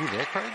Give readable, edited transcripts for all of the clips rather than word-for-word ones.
You there, Craig?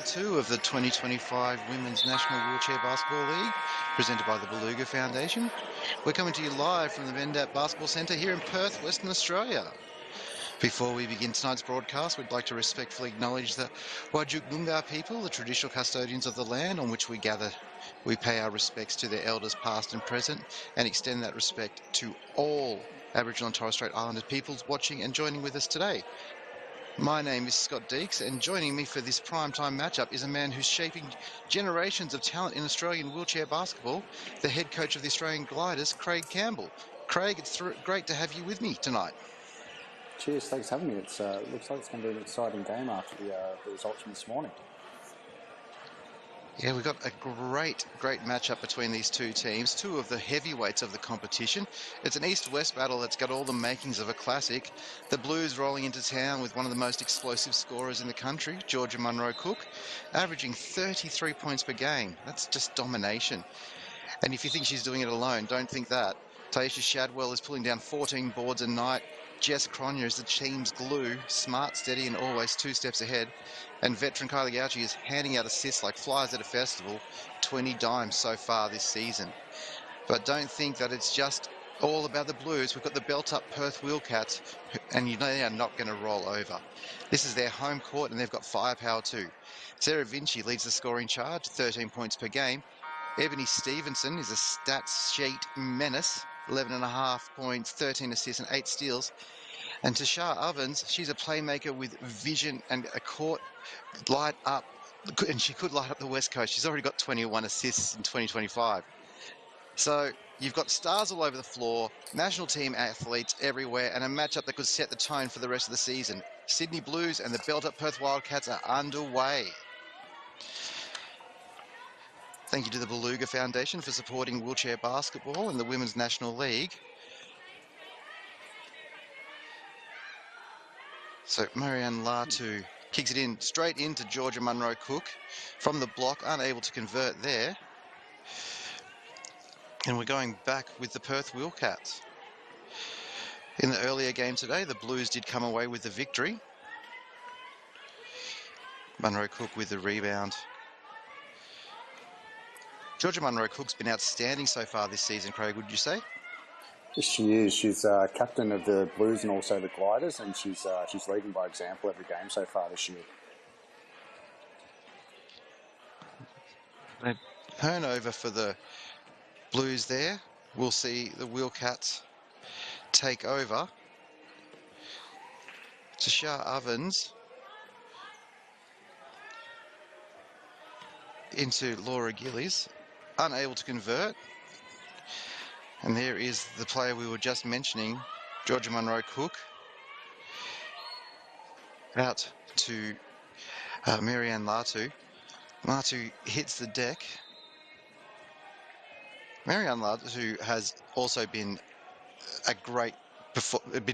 Two of the 2025 Women's National Wheelchair Basketball League, presented by the Beluga Foundation. We're coming to you live from the Vendat Basketball Centre here in Perth, Western Australia. Before we begin tonight's broadcast, we'd like to respectfully acknowledge the Whadjuk Noongar people, the traditional custodians of the land on which we gather. We pay our respects to their elders past and present and extend that respect to all Aboriginal and Torres Strait Islander peoples watching and joining with us today. My name is Scott Deeks, and joining me for this primetime matchup is a man who's shaping generations of talent in Australian wheelchair basketball, the head coach of the Australian Gliders, Craig Campbell. Craig, it's great to have you with me tonight. Cheers, thanks for having me. It looks like it's going to be an exciting game after the results from this morning. Yeah, we've got a great matchup between these two teams, two of the heavyweights of the competition. It's an east-west battle that's got all the makings of a classic. The Blues rolling into town with one of the most explosive scorers in the country, Georgia Munro-Cook, averaging 33 points per game. That's just domination. And if you think she's doing it alone, don't think that. Taisha Shadwell is pulling down 14 boards a night. Jess Cronje is the team's glue, smart, steady, and always 2 steps ahead. And veteran Kylie Gauchi is handing out assists like flies at a festival, 20 dimes so far this season. But don't think that it's just all about the Blues. We've got the belt-up Perth Wheelcats, and you know they are not going to roll over. This is their home court, and they've got firepower too. Sarah Vinci leads the scoring charge, 13 points per game. Ebony Stevenson is a stats sheet menace, 11.5 points, 13 assists and 8 steals. And Tashar Ovens, she's a playmaker with vision and a court light up, and she could light up the West Coast. She's already got 21 assists in 2025. So you've got stars all over the floor, national team athletes everywhere, and a matchup that could set the tone for the rest of the season. Sydney Blues and the belt-up Perth Wildcats are underway. Thank you to the Beluga Foundation for supporting wheelchair basketball and the Women's National League. So Marianne Latu kicks it in straight into Georgia Munro Cook from the block, unable to convert there. And we're going back with the Perth Wheelcats. In the earlier game today, the Blues did come away with the victory. Munro Cook with the rebound. Georgia Munro Cook's been outstanding so far this season, Craig, would you say? Yes, she is. She's captain of the Blues and also the Gliders, and she's leading by example every game so far this year. Turnover for the Blues there. We'll see the Wheelcats take over. Tashar Ovens into Laura Gillies, unable to convert. And there is the player we were just mentioning, Georgia Munro Cook, out to Marianne Latu. Latu hits the deck. Marianne Latu has also been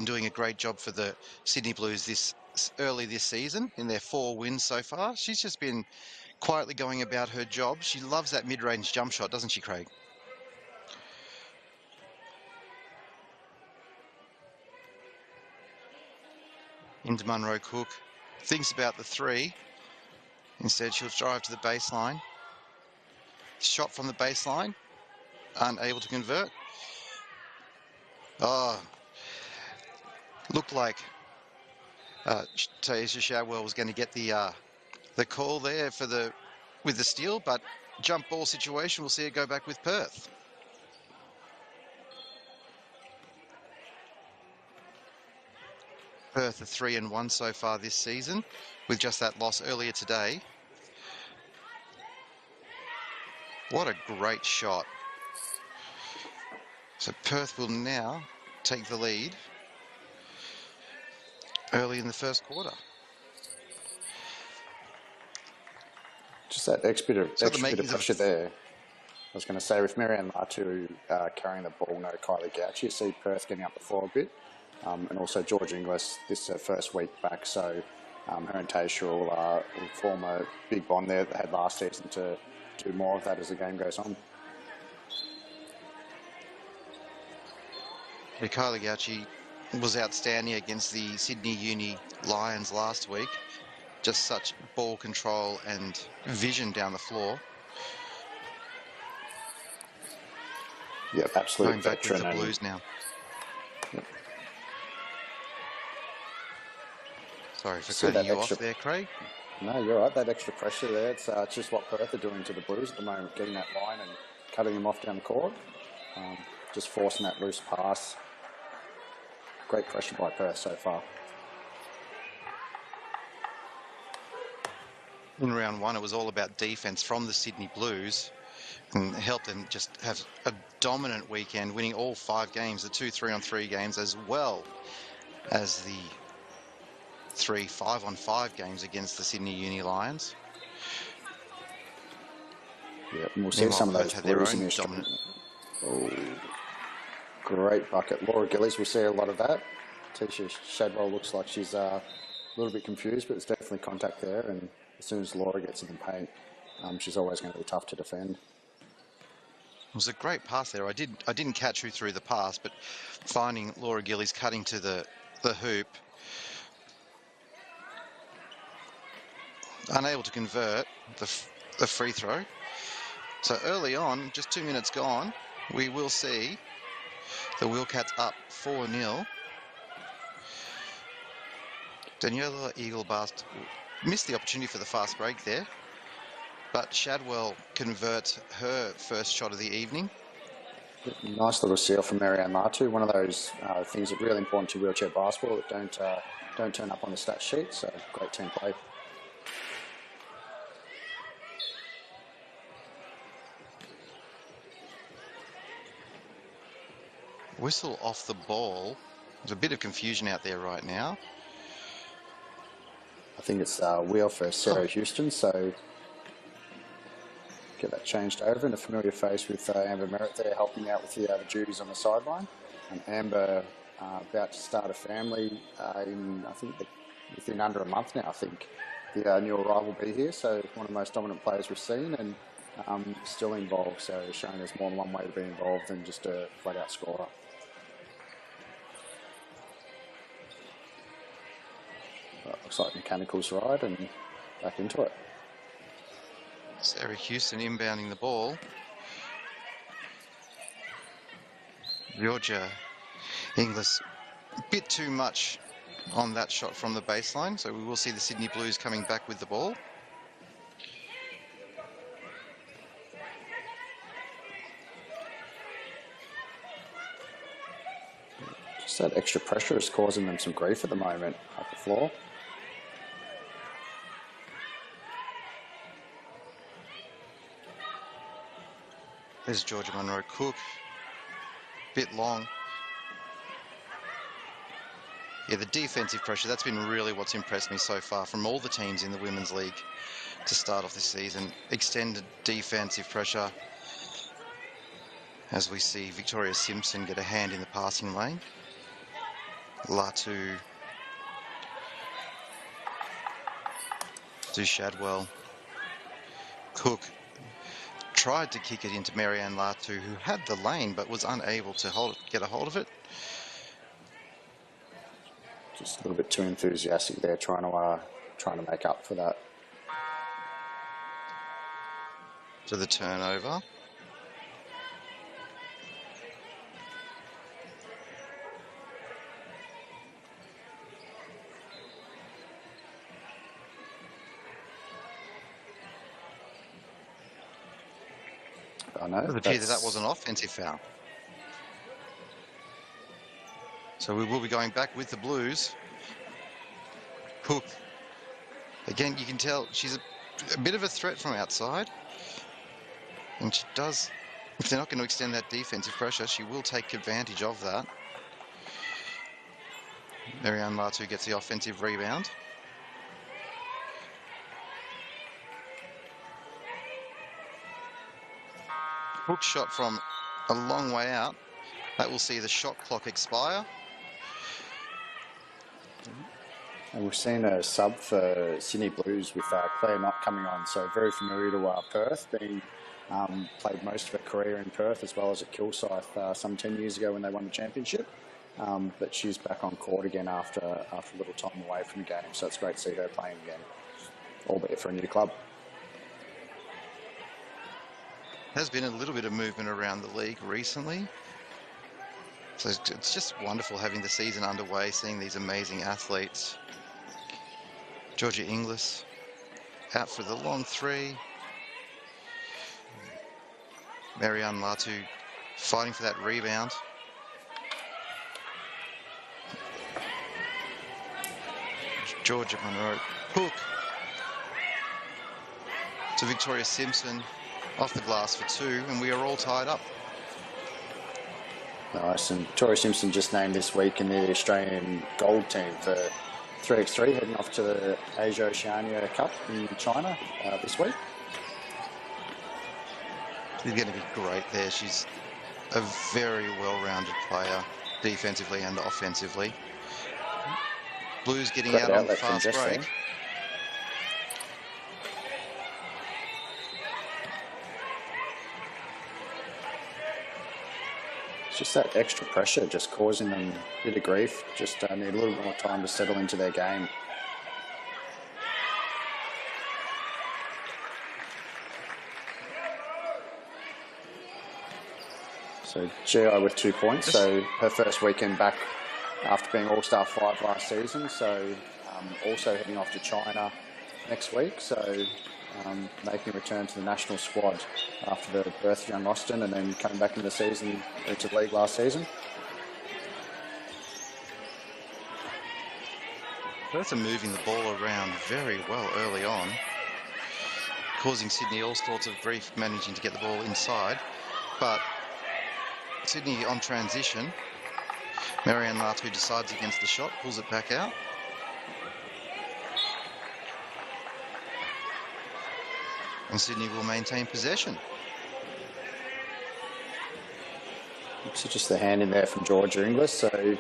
doing a great job for the Sydney Blues early this season in their 4 wins so far. She's just been quietly going about her job. She loves that mid-range jump shot, doesn't she, Craig? Into Munro Cook. Thinks about the 3. Instead, she'll drive to the baseline. Shot from the baseline. Unable to convert. Oh. Looked like Taisha Shadwell was going to get the call there with the steal, but jump ball situation, we'll see it go back with Perth. Perth are 3-1 so far this season, with just that loss earlier today. What a great shot. So Perth will now take the lead early in the first quarter. Just that extra bit of pressure there. I was going to say, with Marianne Latu carrying the ball, no Kylie Gauchi, you see Perth getting up the floor a bit. And also George Inglis, this is her first week back, so her and Taysha will form a big bond there that they had last season to do more of that as the game goes on. Yeah, Kylie Gauchi was outstanding against the Sydney Uni Lions last week. Just such ball control and vision down the floor. Yeah, absolutely. Going back with the Blues now. Yep. Sorry for cutting you off there, Craig. No, you're right. That extra pressure there, it's just what Perth are doing to the Blues at the moment, getting that line and cutting them off down the court. Just forcing that loose pass. Great pressure by Perth so far. In round 1, it was all about defence from the Sydney Blues and helped them just have a dominant weekend, winning all 5 games, the 2 3-on-3 games, as well as the 3 5-on-5 games against the Sydney Uni Lions. Yeah, and we'll see some of those Blues in this dominant. Oh, great bucket. Laura Gillies, we see a lot of that. Tisha Shadwell looks like she's a little bit confused, but there's definitely contact there, and as soon as Laura gets in the paint, she's always going to be tough to defend. It was a great pass there. I didn't catch who threw the pass, but finding Laura Gillies cutting to the the hoop. Unable to convert the free throw. So early on, just 2 minutes gone, we will see the Wheelcats up 4-0. Daniela Eagle-Bast missed the opportunity for the fast break there, but Shadwell converts her first shot of the evening. Nice little seal from Marianne Latu. One of those things that are really important to wheelchair basketball that don't turn up on the stat sheet. So great team play. Whistle off the ball. There's a bit of confusion out there right now. I think it's wheel for Sarah Houston, so get that changed over, and a familiar face with Amber Merritt there helping out with the duties on the sideline. And Amber about to start a family in, I think, within under a month now, I think. The new arrival will be here, so one of the most dominant players we've seen, and still involved, so showing there's more than one way to be involved than just a flat-out scorer. Looks like Mechanical's ride and back into it. Sarah Houston inbounding the ball. Georgia Inglis a bit too much on that shot from the baseline, so we will see the Sydney Blues coming back with the ball. Just that extra pressure is causing them some grief at the moment up the floor. There's Georgia Monroe Cook. Bit long. Yeah, the defensive pressure, that's been really what's impressed me so far from all the teams in the Women's League to start off this season. Extended defensive pressure as we see Victoria Simpson get a hand in the passing lane. Latu to Shadwell. Cook tried to kick it into Marianne Latu, who had the lane but was unable to get a hold of it. Just a little bit too enthusiastic there, trying to make up for that. To the turnover. I know. It appears that was an offensive foul. So we will be going back with the Blues. Cook. Again, you can tell she's a bit of a threat from outside. And she does, if they're not going to extend that defensive pressure, she will take advantage of that. Marianne Latu gets the offensive rebound. Hook shot from a long way out. That will see the shot clock expire. And we've seen a sub for Sydney Blues with Claire Knott coming on, so very familiar to Perth, being played most of her career in Perth as well as at Kilsyth some 10 years ago when they won the championship. But she's back on court again after a little time away from the game, so it's great to see her playing again, albeit for a new club. There's been a little bit of movement around the league recently. So it's just wonderful having the season underway, seeing these amazing athletes. Georgia Inglis out for the long three. Marianne Latu fighting for that rebound. Georgia Monroe Cook to Victoria Simpson off the glass for two, and we are all tied up. Nice, and Victoria Simpson just named this week in the Australian gold team for 3x3, heading off to the Asia Oceania Cup in China this week. She's going to be great there. She's a very well-rounded player, defensively and offensively. Blues getting out on the fast break. Just that extra pressure, just causing them a bit of grief. Just need a little more time to settle into their game. So GI with 2 points. So her first weekend back after being All-Star 5 last season. So also heading off to China next week. So making a return to the national squad after the birth of young Austin and then coming back into the season, into the league last season. Perth are moving the ball around very well early on, causing Sydney all sorts of grief managing to get the ball inside. But Sydney on transition, Marianne Latu decides against the shot, pulls it back out. And Sydney will maintain possession. So just the hand in there from Georgia Inglis. So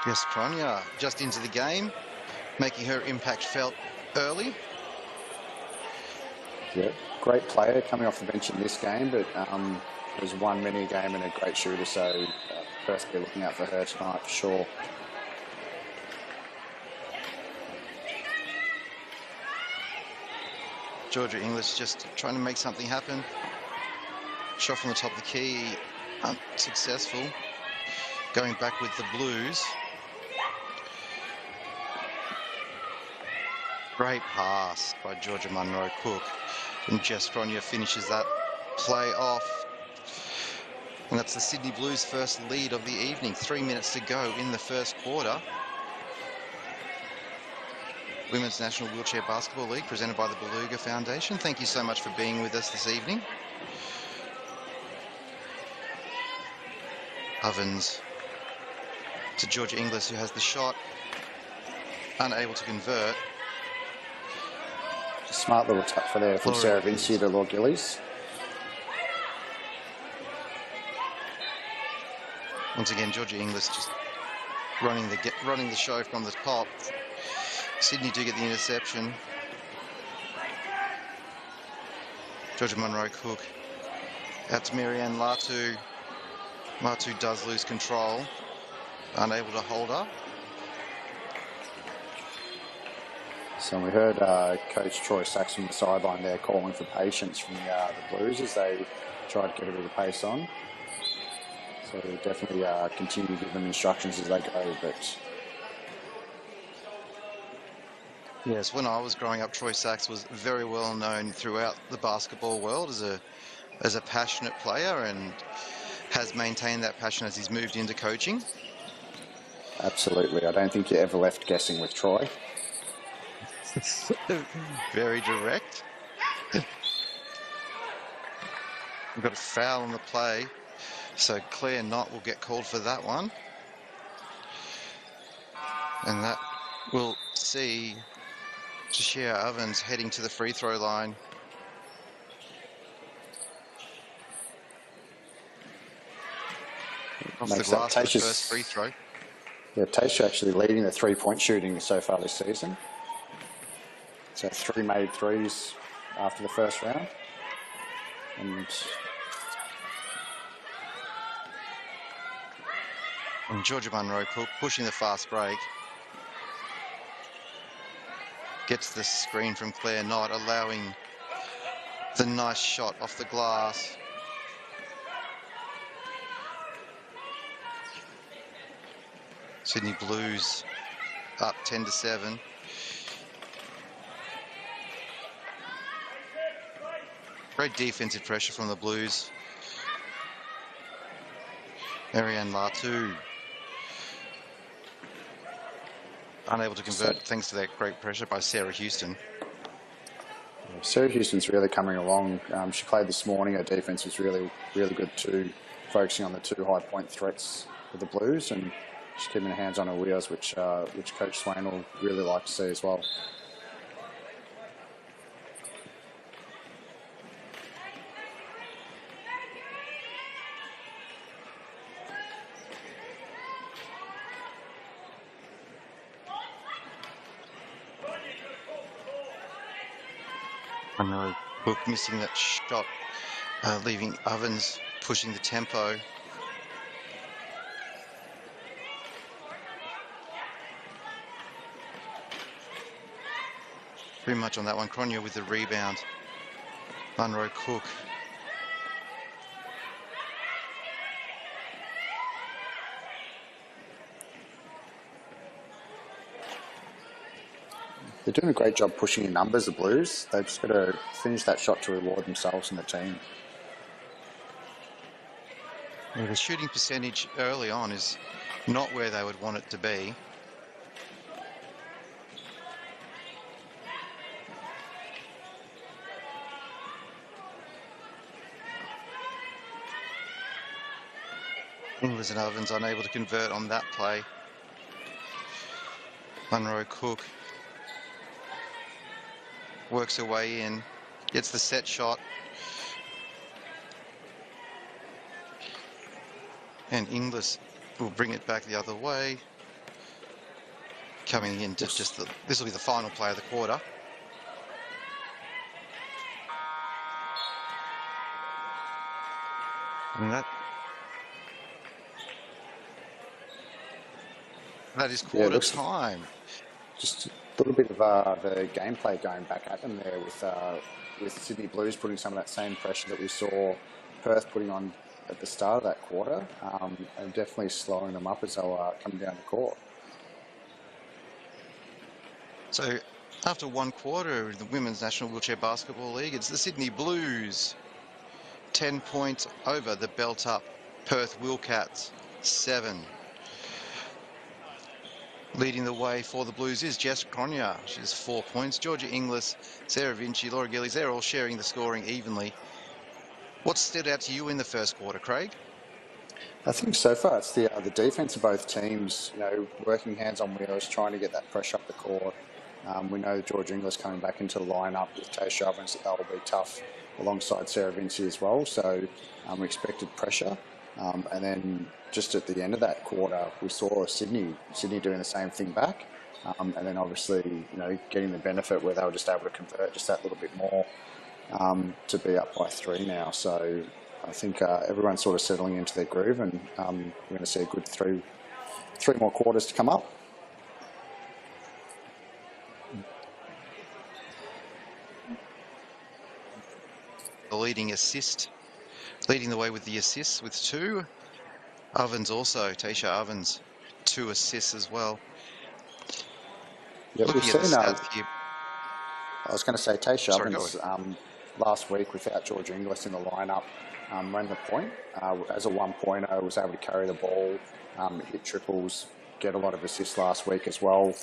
Yes, Pronya just into the game, making her impact felt early. Yeah, great player coming off the bench in this game, but has won many a game and a great shooter. So Perth will be looking out for her tonight for sure. Georgia Inglis just trying to make something happen. Shot from the top of the key, unsuccessful. Going back with the Blues. Great pass by Georgia Munro Cook. And Jess Pronya finishes that play off. And that's the Sydney Blues' first lead of the evening. 3 minutes to go in the first quarter. Women's National Wheelchair Basketball League presented by the Beluga Foundation. Thank you so much for being with us this evening. Ovens to Georgia Inglis, who has the shot, unable to convert. Smart little tap for there from Sarah Vinci to Lord Gillies. Once again, Georgia Inglis just running the show from the top. Sydney do get the interception. Georgia Munro Cook out to Marianne Latu. Latu does lose control, unable to hold her. So we heard Coach Troy Sachs from the sideline there calling for patience from the Blues as they try to get a bit of pace on. So we'll definitely continue to give them instructions as they go. But yes, when I was growing up, Troy Sachs was very well known throughout the basketball world as a passionate player and has maintained that passion as he's moved into coaching. Absolutely. I don't think you ever left guessing with Troy. Very direct. We've got a foul on the play, so Claire Knott will get called for that one. And that will see Tashia Ovens heading to the free throw line. Off the glass for the first free throw. Yeah, Tasha actually leading the three-point shooting so far this season. So 3 made threes after the first round. And Georgia Munro pushing the fast break. Gets the screen from Claire Knott, allowing the nice shot off the glass. Sydney Blues up 10-7. Great defensive pressure from the Blues. Marianne Latu unable to convert thanks to that great pressure by Sarah Houston. Sarah Houston's really coming along. She played this morning. Her defense was really, really good too, focusing on the 2 high-point threats for the Blues, and she's keeping her hands on her wheels, which Coach Swain will really like to see as well. Monroe Cook missing that shot, leaving Ovens pushing the tempo. Pretty much on that one. Cronje with the rebound. Monroe Cook. They're doing a great job pushing in numbers, the Blues. They've just got to finish that shot to reward themselves and the team. Yeah, the shooting percentage early on is not where they would want it to be. Inglis and Ovens unable to convert on that play. Monroe Cook works her way in, gets the set shot. And Inglis will bring it back the other way. Coming into just this will be the final play of the quarter. And that is quarter time. Just a little bit of the gameplay going back at them there with Sydney Blues putting some of that same pressure that we saw Perth putting on at the start of that quarter, and definitely slowing them up as they were coming down the court. So after one quarter of the Women's National Wheelchair Basketball League, it's the Sydney Blues 10 points over the belt-up Perth Wheelcats 7. Leading the way for the Blues is Jess Cronje. She has 4 points. Georgia Inglis, Sarah Vinci, Laura Gillies, they're all sharing the scoring evenly. What stood out to you in the first quarter, Craig? I think so far it's the defense of both teams, working hands on wheels, trying to get that pressure up the court. We know Georgia Inglis coming back into the lineup with Tasha Ovens, that will be tough alongside Sarah Vinci as well. So we expected pressure. And then just at the end of that quarter, we saw Sydney doing the same thing back. And then obviously, getting the benefit where they were just able to convert just that little bit more to be up by 3 now. So I think everyone's sort of settling into their groove, and we're going to see a good three more quarters to come up. The leading the way with the assists with 2. Ovens also, Tasha Ovens, 2 assists as well. Yeah, Looking at the stats here. I was going to say Tasha Ovens last week without Georgia Inglis in the lineup ran the point. As a 1-pointer, was able to carry the ball, hit triples, get a lot of assists last week as well,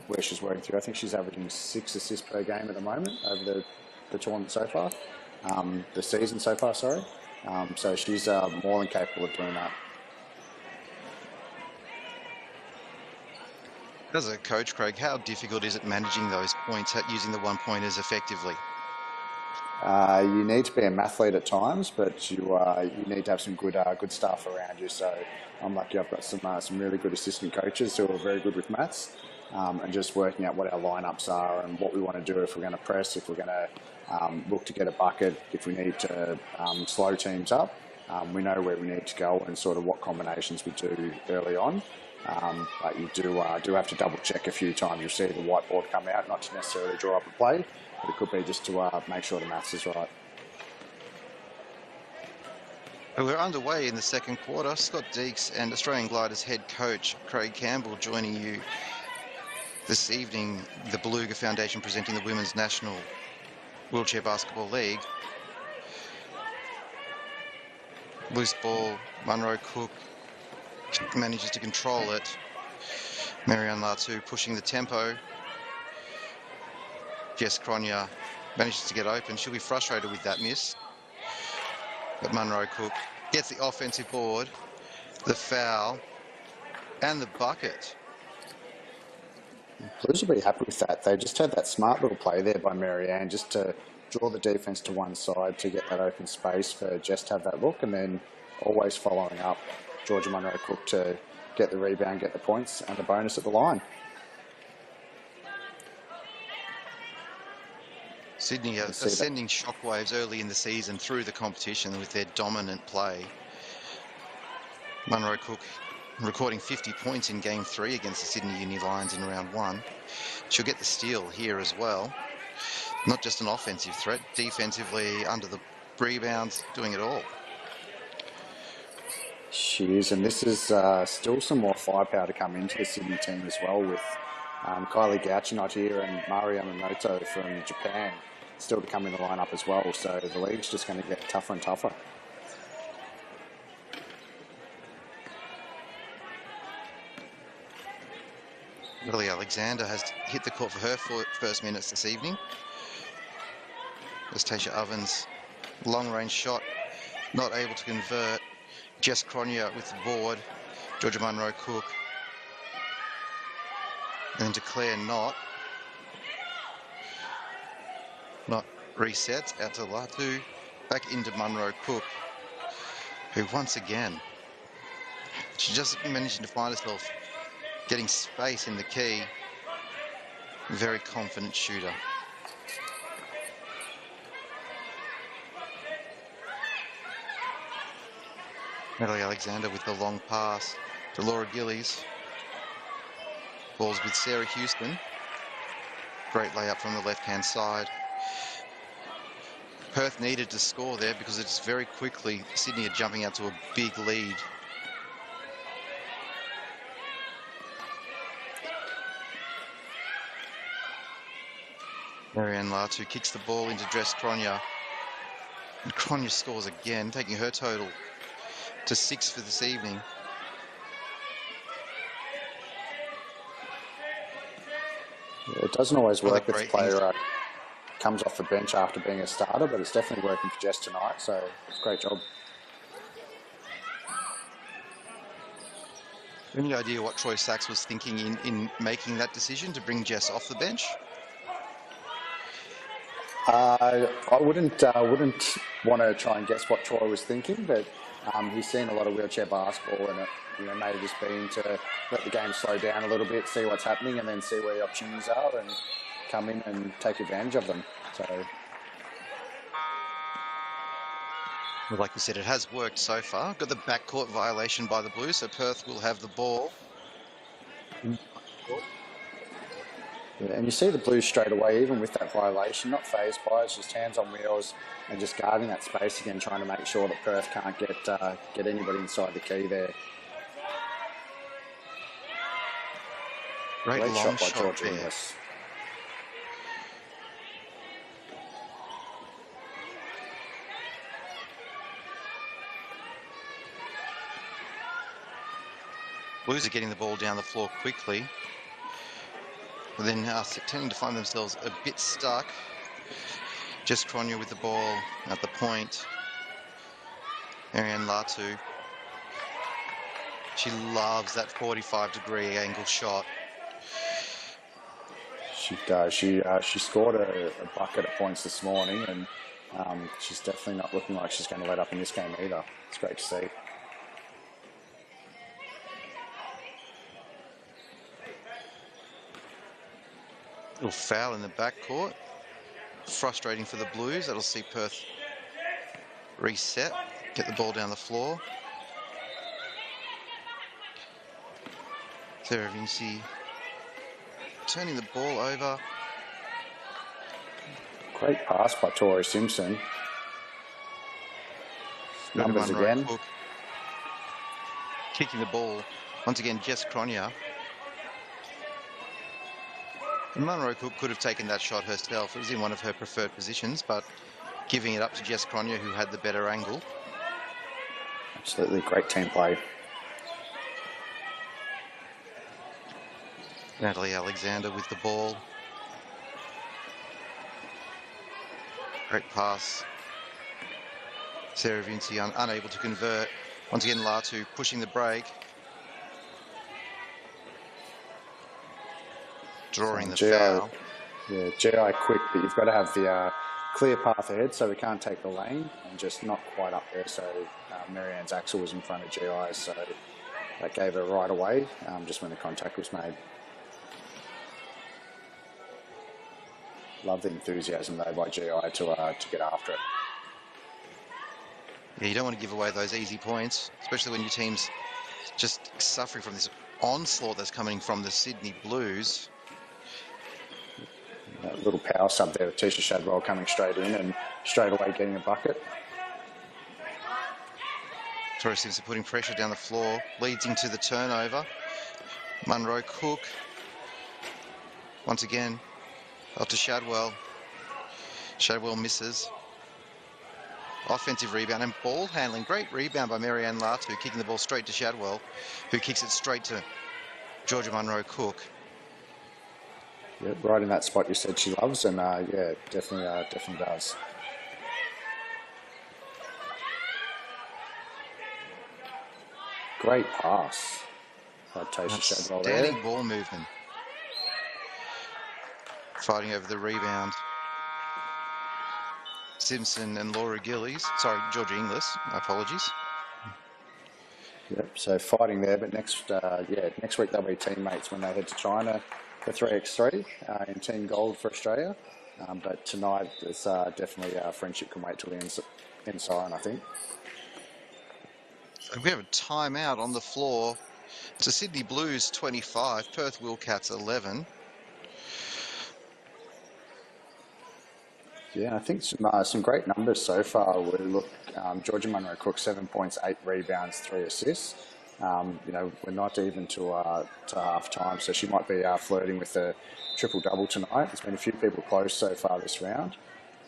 where she's working through. I think she's averaging 6 assists per game at the moment over the tournament so far, the season so far, sorry. So she's more than capable of doing that. As a coach, Craig, how difficult is it managing those points, using the 1-pointers effectively? You need to be an athlete at times, but you need to have some good staff around you. So I'm lucky I've got some really good assistant coaches who are very good with maths, and just working out what our lineups are and what we want to do if we're going to press, if we're going to look to get a bucket, if we need to slow teams up. We know where we need to go and sort of what combinations we do early on. But you do have to double check a few times. You'll see the whiteboard come out, not to necessarily draw up a play, but it could be just to make sure the maths is right. We're underway in the second quarter. Scott Deeks and Australian Gliders head coach Craig Campbell joining you this evening. The Beluga Foundation presenting the Women's National Wheelchair Basketball League. Loose ball, Monroe Cook manages to control it. Marianne Latu pushing the tempo. Jess Cronje manages to get open. She'll be frustrated with that miss. But Monroe Cook gets the offensive board, the foul, and the bucket. Blues will be happy with that. They just had that smart little play there by Marianne just to draw the defence to one side to get that open space for Jess to have that look, and then always following up Georgia Monroe Cook to get the rebound, get the points, and the bonus at the line. Sydney are sending shockwaves early in the season through the competition with their dominant play. Munro Cook recording 50 points in Game 3 against the Sydney Uni Lions in round 1. She'll get the steal here as well. Not just an offensive threat, defensively, under the rebounds, doing it all. She is, and this is still some more firepower to come into the Sydney team as well, with Kylie Gauchi not here and Mari Yamamoto from Japan still to come in the lineup as well. So the league's just going to get tougher and tougher. Lily Alexander has hit the court for her first minutes this evening. As Tasha Ovens, long-range shot, not able to convert. Jess Cronje with the board. Georgia Munro Cook. And to Claire Knott. Knott resets out to Latu. Back into Munro Cook, who once again, she's just managing to find herself getting space in the key. Very confident shooter. Natalie Alexander with the long pass to Laura Gillies. Balls with Sarah Houston. Great layup from the left-hand side. Perth needed to score there because it's very quickly Sydney are jumping out to a big lead. Marianne Latu kicks the ball into Jess Cronje. And Cronje scores again, taking her total to 6 for this evening. Yeah, it doesn't always work with the player comes off the bench after being a starter, but it's definitely working for Jess tonight, so it's a great job. Any idea what Troy Sachs was thinking in making that decision to bring Jess off the bench? I wouldn't want to try and guess what Troy was thinking, but he's seen a lot of wheelchair basketball, and it may have just been to let the game slow down a little bit, see what's happening, and then see where the opportunities are, and come in and take advantage of them. So, well, like you said, it has worked so far. Got the backcourt violation by the Blues, so Perth will have the ball. Yeah, and you see the Blues straight away, even with that violation, not phased by it, it's just hands on wheels and just guarding that space again, trying to make sure that Perth can't get anybody inside the key there. Great long shot by George there. Inglis. Blues are getting the ball down the floor quickly, but then tending to find themselves a bit stuck. Jess Cronje with the ball at the point. Marianne Latu. She loves that 45-degree angle shot. She does. She scored a bucket of points this morning, and she's definitely not looking like she's going to let up in this game either. It's great to see. Little foul in the backcourt. Frustrating for the Blues. That'll see Perth reset, get the ball down the floor. Sarah Vinci turning the ball over. Great pass by Tori Simpson. Numbers again. Cook. Kicking the ball. Once again, Jess Cronje. Munro Cook could have taken that shot herself. It was in one of her preferred positions, but giving it up to Jess Cronje, who had the better angle. Absolutely great team play. Natalie Alexander with the ball. Great pass. Sarah Vinci unable to convert. Once again, Latu pushing the break. Drawing the foul. Yeah, GI quick, but you've got to have the clear path ahead, so we can't take the lane, and just not quite up there. So Marianne's axle was in front of GI, so that gave her right away just when the contact was made. Love the enthusiasm though by GI to get after it. Yeah, you don't want to give away those easy points, especially when your team's just suffering from this onslaught that's coming from the Sydney Blues. A little power sub there with Tisha Shadwell coming straight in and straight away getting a bucket. Torres Simpson putting pressure down the floor, leads into the turnover. Munro Cook, once again, up to Shadwell. Shadwell misses. Offensive rebound and ball handling. Great rebound by Marianne Latu, kicking the ball straight to Shadwell, who kicks it straight to Georgia Munro Cook. Yeah, right in that spot you said she loves, and yeah, definitely does. Great pass by Tasha Shadwell there. Standing ball movement. Fighting over the rebound. Simpson and Laura Gillies. Sorry, Georgia Inglis. Apologies. Yep, so fighting there, but next week they'll be teammates when they head to China for 3x3 in team gold for Australia. But tonight, there's definitely friendship can wait till the end siren, I think. So we have a timeout on the floor. It's a Sydney Blues 25, Perth Wheelcats 11. Yeah, I think some great numbers so far. We look, Georgia Munro Cook, 7 points, 8 rebounds, 3 assists. We're not even to half time, so she might be flirting with a triple-double tonight. There's been a few people close so far this round,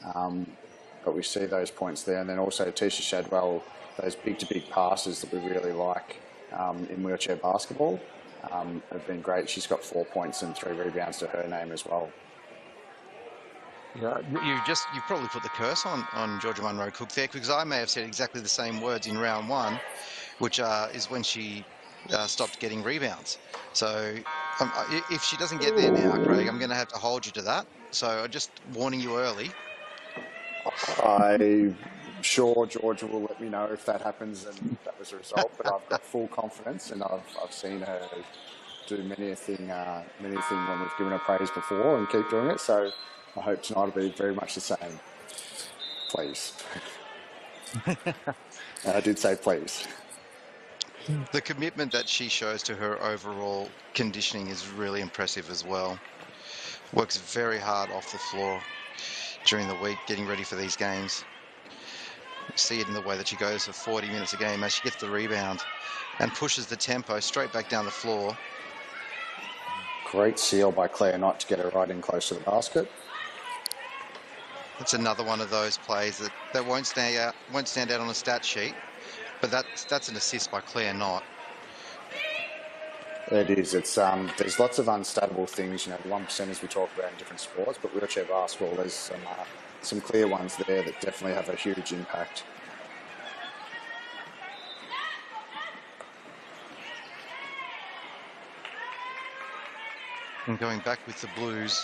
but we see those points there. And then also Tisha Shadwell, those big-to-big passes that we really like in wheelchair basketball have been great. She's got 4 points and 3 rebounds to her name as well. Yeah, you've probably put the curse on Georgia Munro Cook there, because I may have said exactly the same words in round one, which is when she stopped getting rebounds. So if she doesn't get there now, Craig, I'm going to have to hold you to that. So I'm just warning you early. I'm sure Georgia will let me know if that happens and that was a result, but I've got full confidence, and I've seen her do many a thing when we've given her praise before and keep doing it. So I hope tonight will be very much the same. Please. I did say please. The commitment that she shows to her overall conditioning is really impressive as well. Works very hard off the floor during the week, getting ready for these games. You see it in the way that she goes for 40 minutes a game as she gets the rebound and pushes the tempo straight back down the floor. Great seal by Claire Knott to get her right in close to the basket. That's another one of those plays that won't stand out on a stat sheet, but that's an assist by Claire Knott. It is. It's there's lots of unstable things, the 1%ers we talk about in different sports, but wheelchair basketball, there's some clear ones there that definitely have a huge impact. And going back with the Blues.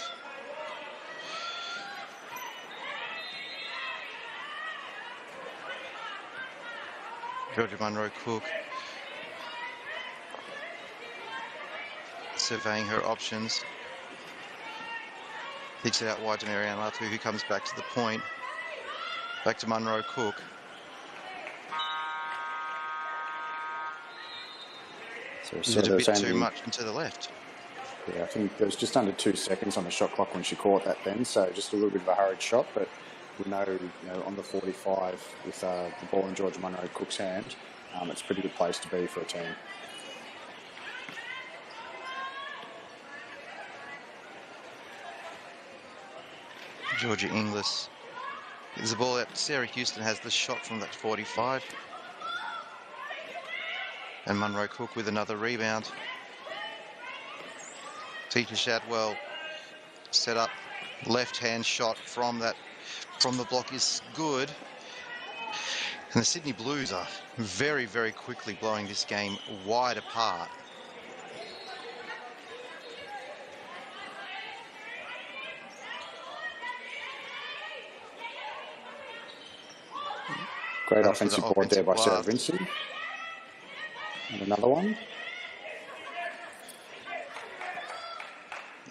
Georgia Munro Cook surveying her options. Kicks it out wide to Marianne Latu, who comes back to the point. Back to Munro Cook. So Is it a bit too much into the left? Yeah, I think there was just under 2 seconds on the shot clock when she caught that then, so just a little bit of a hurried shot, but we know, on the 45 with the ball in Georgia Munro Cook's hand, it's a pretty good place to be for a team. Georgia Inglis. There's a ball out. Sarah Houston has the shot from that 45. And Munro Cook with another rebound. Tisha Shadwell set up left-hand shot from the block is good. And the Sydney Blues are very, very quickly blowing this game wide apart. Great offensive board there by Sarah Vinci. And another one.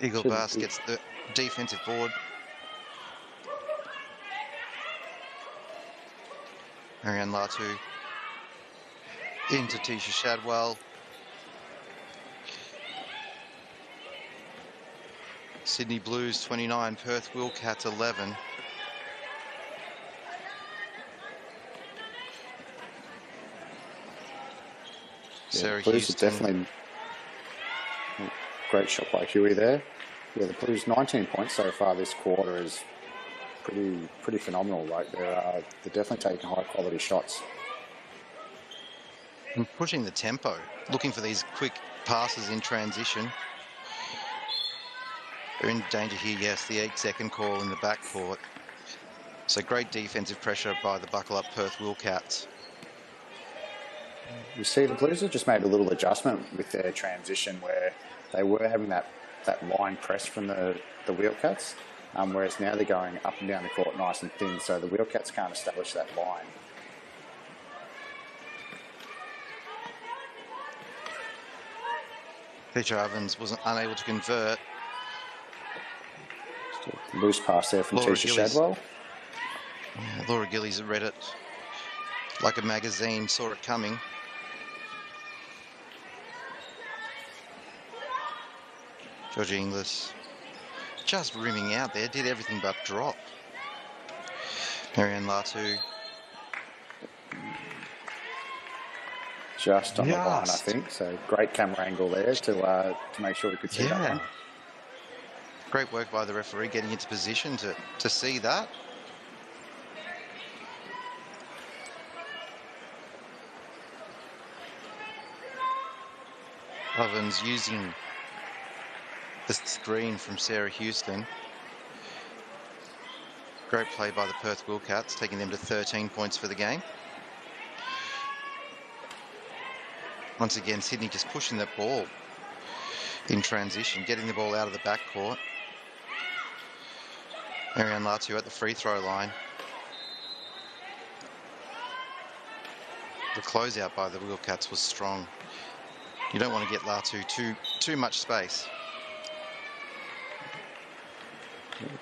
Eagle Bass gets the defensive board. Marianne Latu into Tisha Shadwell. Sydney Blues 29, Perth Wheelcats 11. Sarah Blues Houston. are definitely great shot by Huey there. Yeah, the Blues 19 points so far this quarter is pretty phenomenal. Like they're definitely taking high quality shots. And pushing the tempo, looking for these quick passes in transition. They're in danger here, yes, the 8-second call in the backcourt. So great defensive pressure by the buckle-up Perth Wheelcats. You see the Blues have just made a little adjustment with their transition where they were having that line press from the Wheelcats, whereas now they're going up and down the court nice and thin, so the Wheelcats can't establish that line. Peter Ovens wasn't unable to convert. Just a loose pass there from Tisha Shadwell. Yeah, Laura Gillies read it like a magazine, saw it coming. Georgia Inglis just rimming out there, did everything but drop. Marianne Latu. Just on the line, I think. So great camera angle there to make sure we could see that one. Great work by the referee getting into position to see that. Ovens using the screen from Sarah Houston. Great play by the Perth Wheelcats, taking them to 13 points for the game. Once again, Sydney just pushing that ball in transition, getting the ball out of the backcourt. Marianne Latu at the free throw line. The closeout by the Wheelcats was strong. You don't want to get Latu too much space.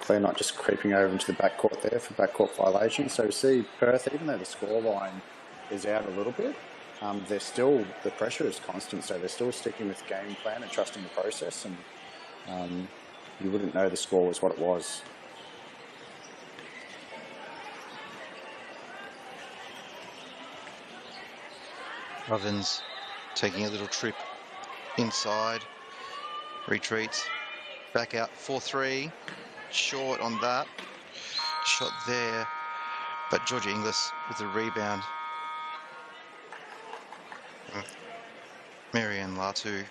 Claire not just creeping over into the backcourt there for backcourt violation. So we see Perth, even though the scoreline is out a little bit, the pressure is constant, so they're still sticking with the game plan and trusting the process, and you wouldn't know the score was what it was. Ovens taking a little trip inside, retreats, back out 4-3, short on that, shot there, but Georgia Inglis with the rebound. Marianne Latu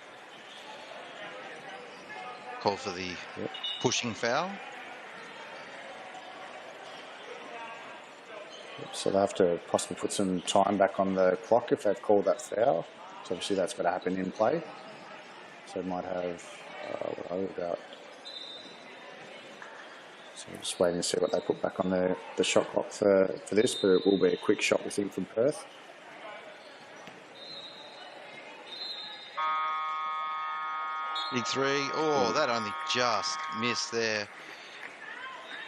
call for the pushing foul. So they have to possibly put some time back on the clock if they've called that foul. So obviously that's got to happen in play. So they might have, about... So we're just waiting to see what they put back on the shot clock for this, but it will be a quick shot, we think, from Perth. Big three. Oh, that only just missed there.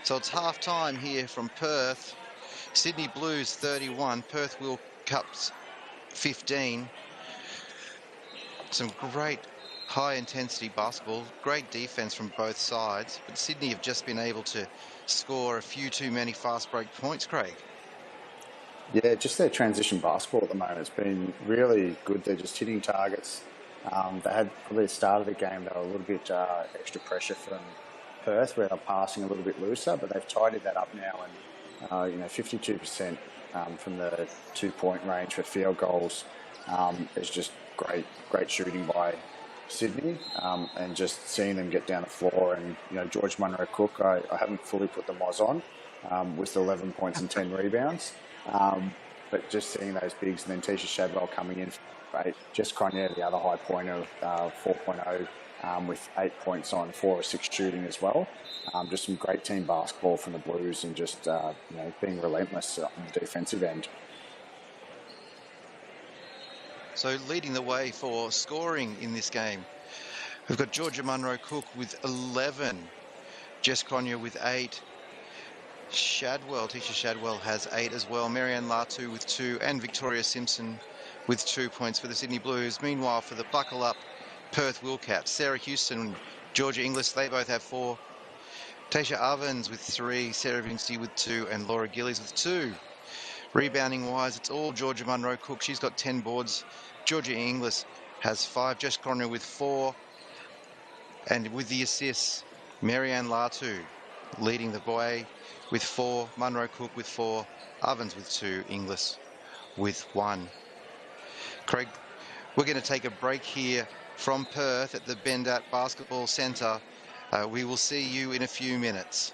So it's half time here from Perth. Sydney Blues 31, Perth Wheelcats 15. Some great high intensity basketball, great defense from both sides, but Sydney have just been able to score a few too many fast break points, Craig. Yeah, just their transition basketball at the moment has been really good. They're just hitting targets. They had probably at the start of the game, they were a little bit extra pressure from Perth, where they're passing a little bit looser, but they've tidied that up now, and 52% from the 2-point range for field goals is just great shooting by Sydney, and just seeing them get down the floor. And George Munro Cook, I haven't fully put the Moz on with 11 points and 10 rebounds, but just seeing those bigs, and then Tisha Shadwell coming in. Right. Jess Cronje, the other high pointer, 4.0 with 8 points on 4 or 6 shooting as well. Just some great team basketball from the Blues, and just being relentless on the defensive end. So leading the way for scoring in this game, we've got Georgia Munro Cook with 11, Jess Cronje with 8, Shadwell, Tisha Shadwell has 8 as well. Marianne Latu with 2 and Victoria Simpson with 2 points for the Sydney Blues. Meanwhile, for the buckle up Perth Wheelcats, Sarah Houston and Georgia Inglis, they both have 4. Tasha Ovens with 3, Sarah Vinci with 2 and Laura Gillies with 2. Rebounding wise, it's all Georgia Munro Cook. She's got 10 boards. Georgia Inglis has 5. Jess Conner with 4. And with the assists, Marianne Latu leading the way with 4, Munro Cook with 4, Ovens with 2, Inglis with 1. Craig, we're going to take a break here from Perth at the Bendat Basketball Centre. We will see you in a few minutes.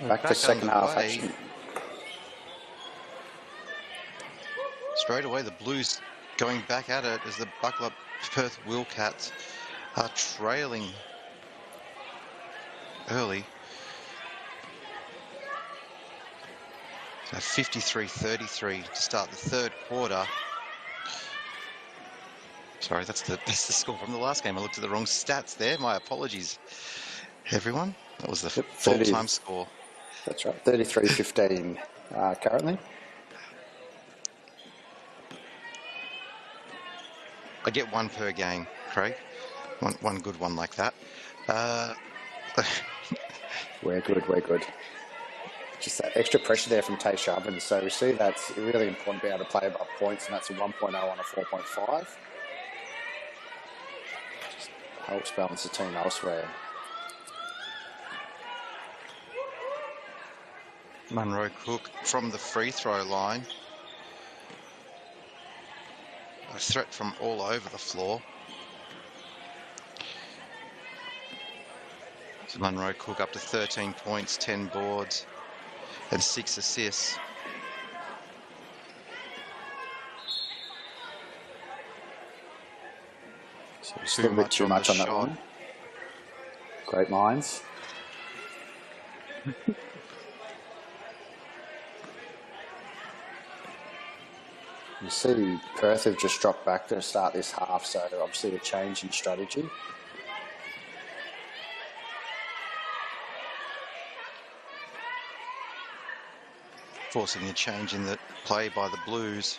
Back to second half action. Straight away, the Blues going back at it as the buckle up Perth Wheelcats are trailing early. So 53-33 to start the third quarter. Sorry, that's the score from the last game. I looked at the wrong stats there. My apologies, everyone. That was the full-time score. That's right, 33-15 currently. I get one per game, Craig. One good one like that. We're good. Just that extra pressure there from Taysha Ovens. So we see that's really important to be able to play above points, and that's a 1.0 on a 4.5. Just helps balance the team elsewhere. Munro Cook from the free throw line. A threat from all over the floor. So Munro Cook up to 13 points, 10 boards, and 6 assists. So just a little bit too much on that one. Great minds. You see Perth have just dropped back to start this half, so obviously a change in strategy. Forcing a change in the play by the Blues.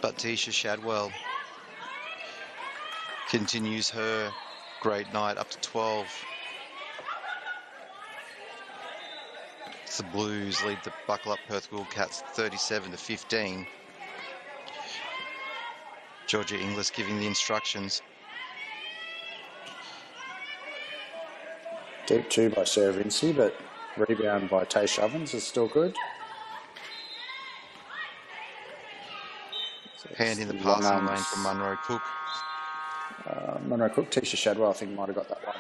But Tisha Shadwell continues her great night up to 12. The Blues lead the buckle up Perth Wheelcats 37-15. Georgia Inglis giving the instructions. Deep two by Sarah Vinci, but rebound by Taysha Ovens is still good. So hand in the passing lane from Munro Cook. Munro Cook, Tisha Shadwell, I think might have got that one.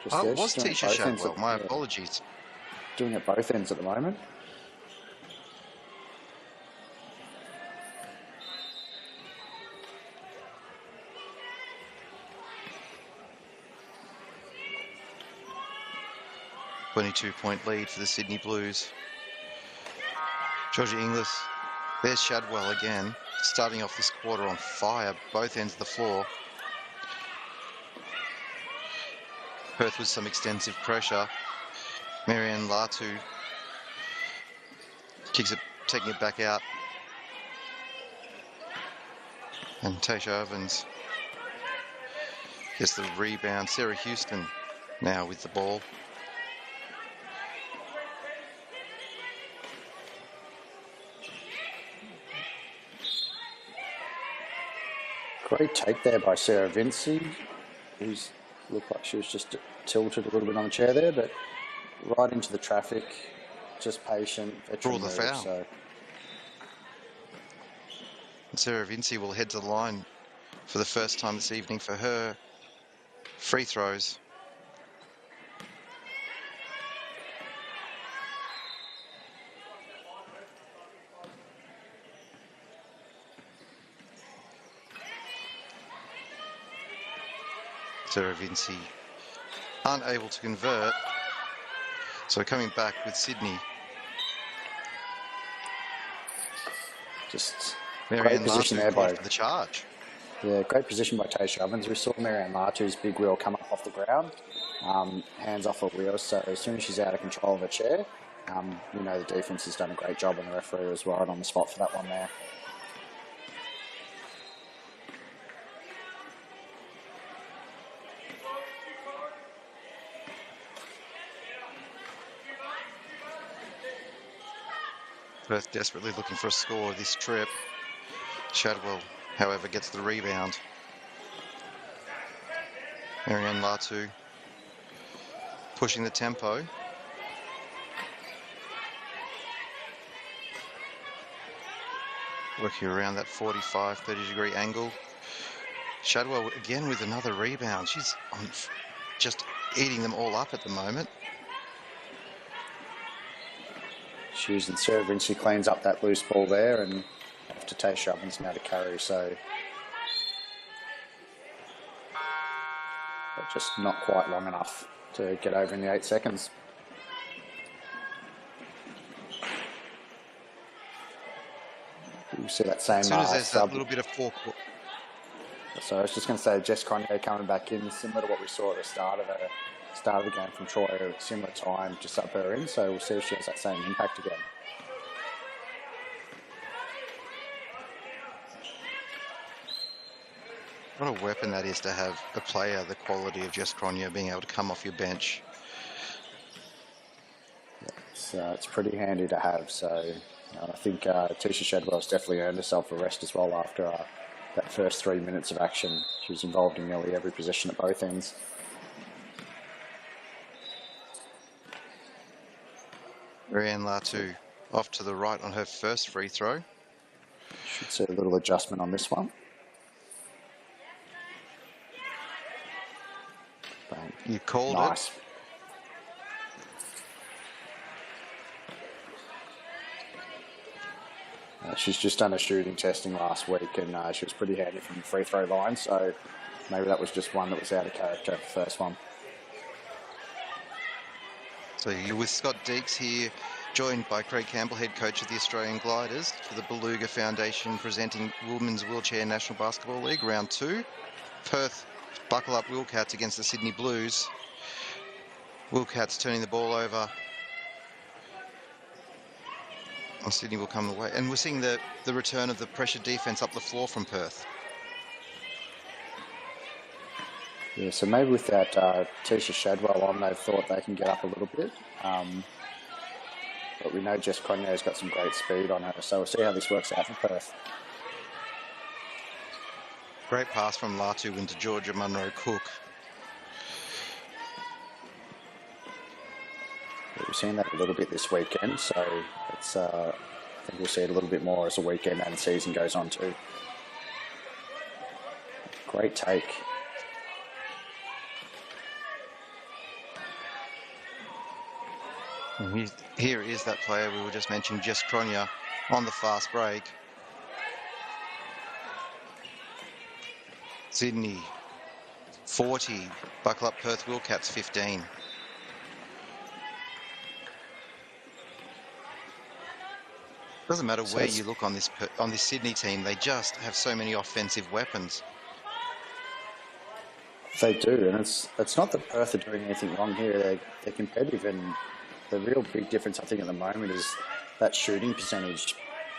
Just there. It was Tisha Shadwell, my apologies. Doing it both ends at the moment. A 22-point lead for the Sydney Blues. Georgia Inglis, there's Shadwell again, starting off this quarter on fire, both ends of the floor. Perth with some extensive pressure. Marianne Latu kicks it, taking it back out. And Taysha Ovens gets the rebound. Sarah Houston now with the ball. Great take there by Sarah Vinci, who's looked like she was just tilted a little bit on the chair there, but right into the traffic, just patient. Draw the foul. So. And Sarah Vinci will head to the line for the first time this evening for her Free throws. Sarah Vinci unable to convert. So coming back with Sydney. Just Marianne great position there called by for the charge. Yeah, great position by Tasha Ovens. We saw Marianne Latu's big wheel come up off the ground, hands off her wheels. So as soon as she's out of control of her chair, you know the defence has done a great job, and the referee was right on the spot for that one there. Perth desperately looking for a score this trip. Shadwell, however, gets the rebound. Marianne Latu pushing the tempo. Working around that 45, 30-degree angle. Shadwell again with another rebound. She's just eating them all up at the moment. She's and Sarah Vinci cleans up that loose ball there, and off to Tasha Ovens now to carry. So but just not quite long enough to get over in the 8 seconds. You see that same. As soon as there's a little bit of forecourt. So I was just going to say, Jess Cronje coming back in, similar to what we saw at the start of the game from Troy, at similar time, just sub her in. So we'll see if she has that same impact again. What a weapon that is to have a player the quality of Jess Cronje being able to come off your bench. It's pretty handy to have. So I think Tisha Shadwell's definitely earned herself a rest as well after that first 3 minutes of action. She was involved in nearly every position at both ends. Marianne Latu off to the right on her first free throw. Should see a little adjustment on this one. Bang. You called nice. She's just done a shooting testing last week, and she was pretty handy from the free throw line, so maybe that was just one that was out of character, the first one. So you're with Scott Deeks here, joined by Craig Campbell, head coach of the Australian Gliders, for the Beluga Foundation presenting Women's Wheelchair National Basketball League, Round 2. Perth buckle up Wheelcats against the Sydney Blues. Wheelcats turning the ball over. And Sydney will come away. And we're seeing the return of the pressure defence up the floor from Perth. Yeah, so maybe with that Tisha Shadwell on, they've thought they can get up a little bit. But we know Jess Cronje's got some great speed on her, so we'll see how this works out for Perth. Great pass from Latu into Georgia Munro-Cook. We've seen that a little bit this weekend, so it's, I think we'll see it a little bit more as the weekend and the season goes on too. Great take. Here is that player we were just mentioning, Jess Cronje, on the fast break. Sydney 40, buckle up Perth Wheelcats 15. Doesn't matter where you look on this Sydney team, they just have so many offensive weapons. They do, and it's not that Perth are doing anything wrong here. They're competitive, and the real big difference I think at the moment is that shooting percentage.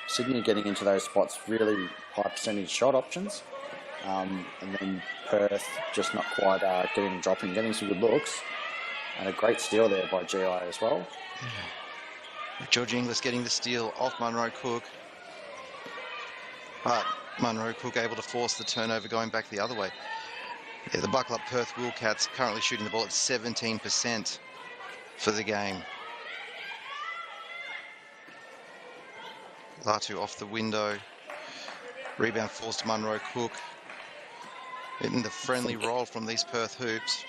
Sydney are getting into those spots, really high percentage shot options, and then Perth just not quite getting dropping, getting some good looks, and a great steal there by GI as well. George Inglis getting the steal off Munro-Cook. But Munro-Cook able to force the turnover going back the other way. Yeah, the buckle up Perth Wheelcats currently shooting the ball at 17% for the game. Latu off the window. Rebound forced to Munro-Cook. Getting the friendly roll from these Perth hoops.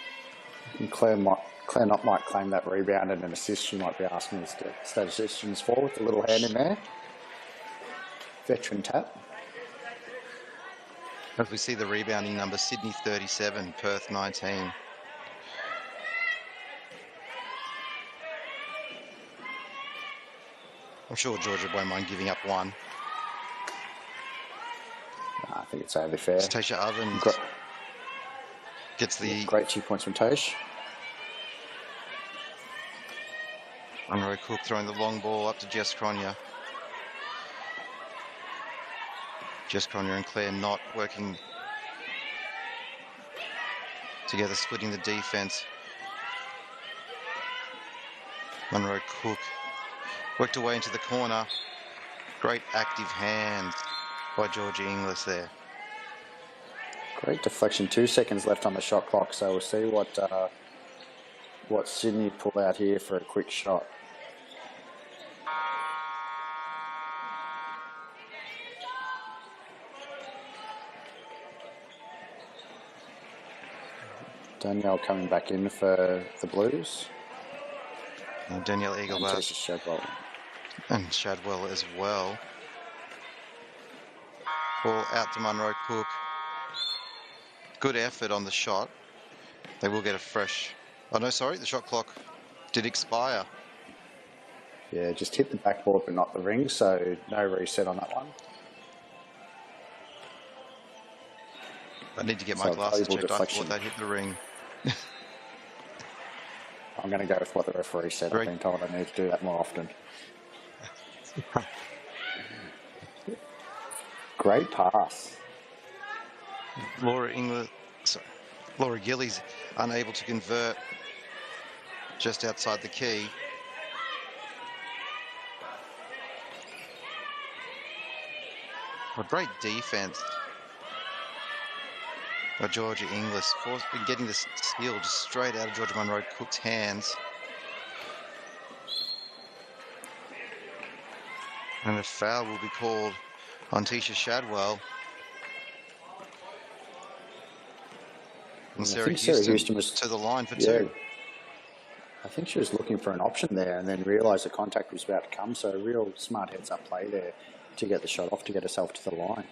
And Claire Knott might claim that rebound and an assist. She might be asking the statisticians for with a little hand in there. Veteran tap. As we see the rebounding number, Sydney 37, Perth 19. I'm sure Georgia won't mind giving up one. I think it's only fair. Tasha Ovens gets the... Great 2 points from Tash. Monroe Cook throwing the long ball up to Jess Cronje. Jess Cronje and Claire Knott working together, splitting the defence. Monroe Cook worked away into the corner. Great active hands by Georgia Inglis there. Great deflection. 2 seconds left on the shot clock, so we'll see what Sydney pull out here for a quick shot. Danielle coming back in for the Blues. And Danielle Eaglebass. Shadwell. And Shadwell as well. Ball out to Monroe Cook. Good effort on the shot. They will get a fresh... Oh, no, sorry. The shot clock did expire. Yeah, just hit the backboard but not the ring, so no reset on that one. I need to get my glasses checked. I thought they'd hit the ring. I'm going to go with what the referee said. I've been told I need to do that more often. Great pass. Laura Gillies unable to convert just outside the key. A great defense by Georgia Inglis. Been getting this steal just straight out of Georgia Monroe Cook's hands. And a foul will be called on Tisha Shadwell. And Sarah Houston was to the line for two. I think she was looking for an option there and then realised the contact was about to come. So a real smart heads-up play there to get the shot off, to get herself to the line.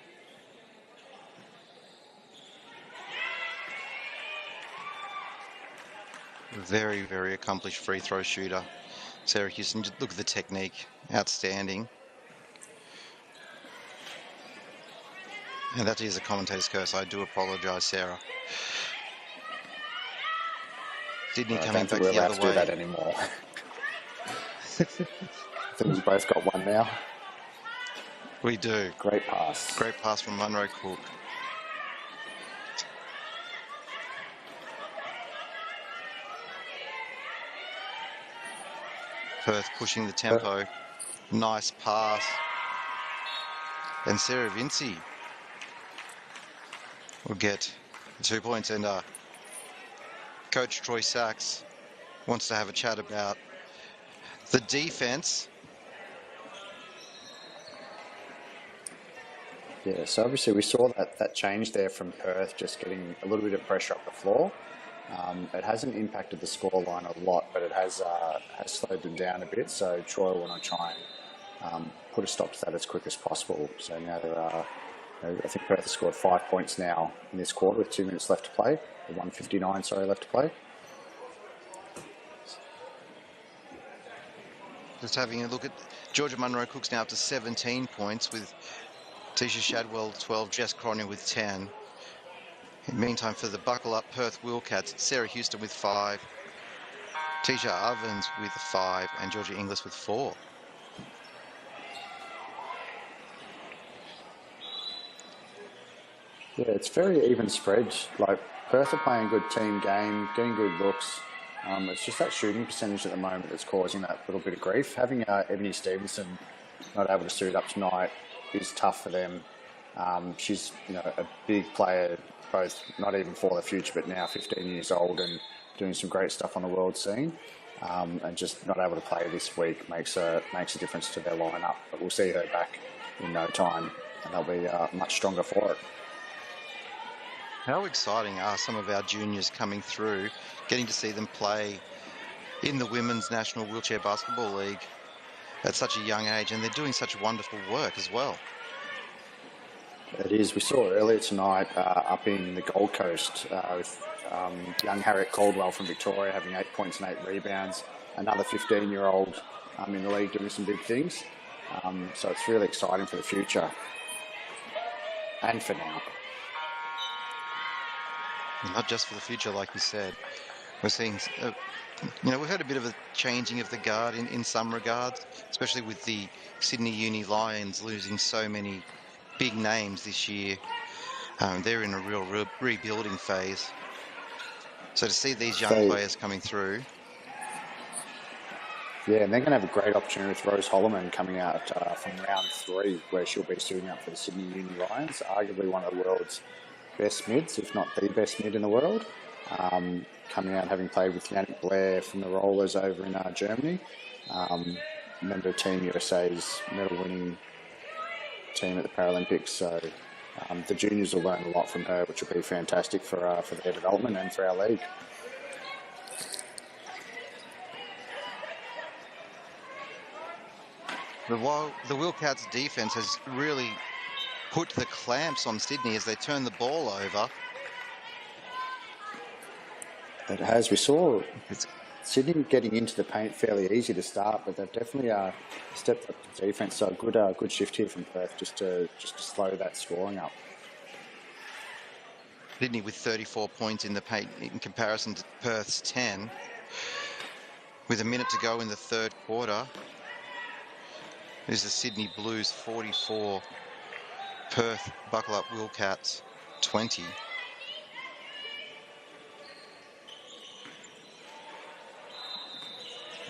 Very, very accomplished free throw shooter. Sarah Houston, look at the technique. Outstanding. And that is a commentator's curse. I do apologise, Sarah. Sydney coming back the other way. I don't think we're allowed to do that anymore. I think we've both got one now. We do. Great pass. Great pass from Monroe Cook. Perth pushing the tempo. Nice pass. And Sarah Vinci will get 2 points. And Coach Troy Sachs wants to have a chat about the defense. Yeah, so obviously we saw that change there from Perth, just getting a little bit of pressure up the floor. It hasn't impacted the scoreline a lot, but it has slowed them down a bit. So Troy will want to try and put a stop to that as quick as possible. So now there are, I think Perth has scored 5 points now in this quarter with 2 minutes left to play. 1:59, left to play. Just having a look at Georgia Monroe Cook's now up to 17 points with Tisha Shadwell 12, Jess Cronje with 10. In the meantime, for the buckle up Perth Wheelcats, it's Sarah Houston with 5, Tisha Ovens with 5, and Georgia Inglis with 4. Yeah, it's very even spread. Like Perth are playing a good team game, getting good looks. It's just that shooting percentage at the moment that's causing that little bit of grief. Having Ebony Stevenson not able to suit up tonight is tough for them. She's a big player, both not even for the future, but now 15 years old and doing some great stuff on the world scene. And just not able to play this week makes a difference to their lineup. But we'll see her back in no time, and they'll be much stronger for it. How exciting are some of our juniors coming through, getting to see them play in the Women's National Wheelchair Basketball League at such a young age, and they're doing such wonderful work as well. It is. We saw earlier tonight up in the Gold Coast with young Harriet Caldwell from Victoria having 8 points and 8 rebounds. Another 15-year-old in the league doing some big things. So it's really exciting for the future and for now. Not just for the future, like you said. We're seeing, we've had a bit of a changing of the guard in some regards, especially with the Sydney Uni Lions losing so many big names this year. They're in a real rebuilding phase. So to see these young players coming through. Yeah, and they're going to have a great opportunity with Rose Holloman coming out from round 3, where she'll be suiting up for the Sydney Uni Lions, arguably one of the world's best mids, if not the best mid in the world. Coming out having played with Yannick Blair from the Rollers over in Germany. Member of Team USA's medal-winning team at the Paralympics. So the juniors will learn a lot from her, which will be fantastic for their development and for our league. The Wheelcats defence has really put the clamps on Sydney as they turn the ball over. It has. We saw Sydney getting into the paint fairly easy to start, but they've definitely stepped up the defence. So a good shift here from Perth just to slow that scoring up. Sydney with 34 points in the paint in comparison to Perth's 10. With a minute to go in the third quarter, is the Sydney Blues 44, Perth Buckle Up Wheelcats 20.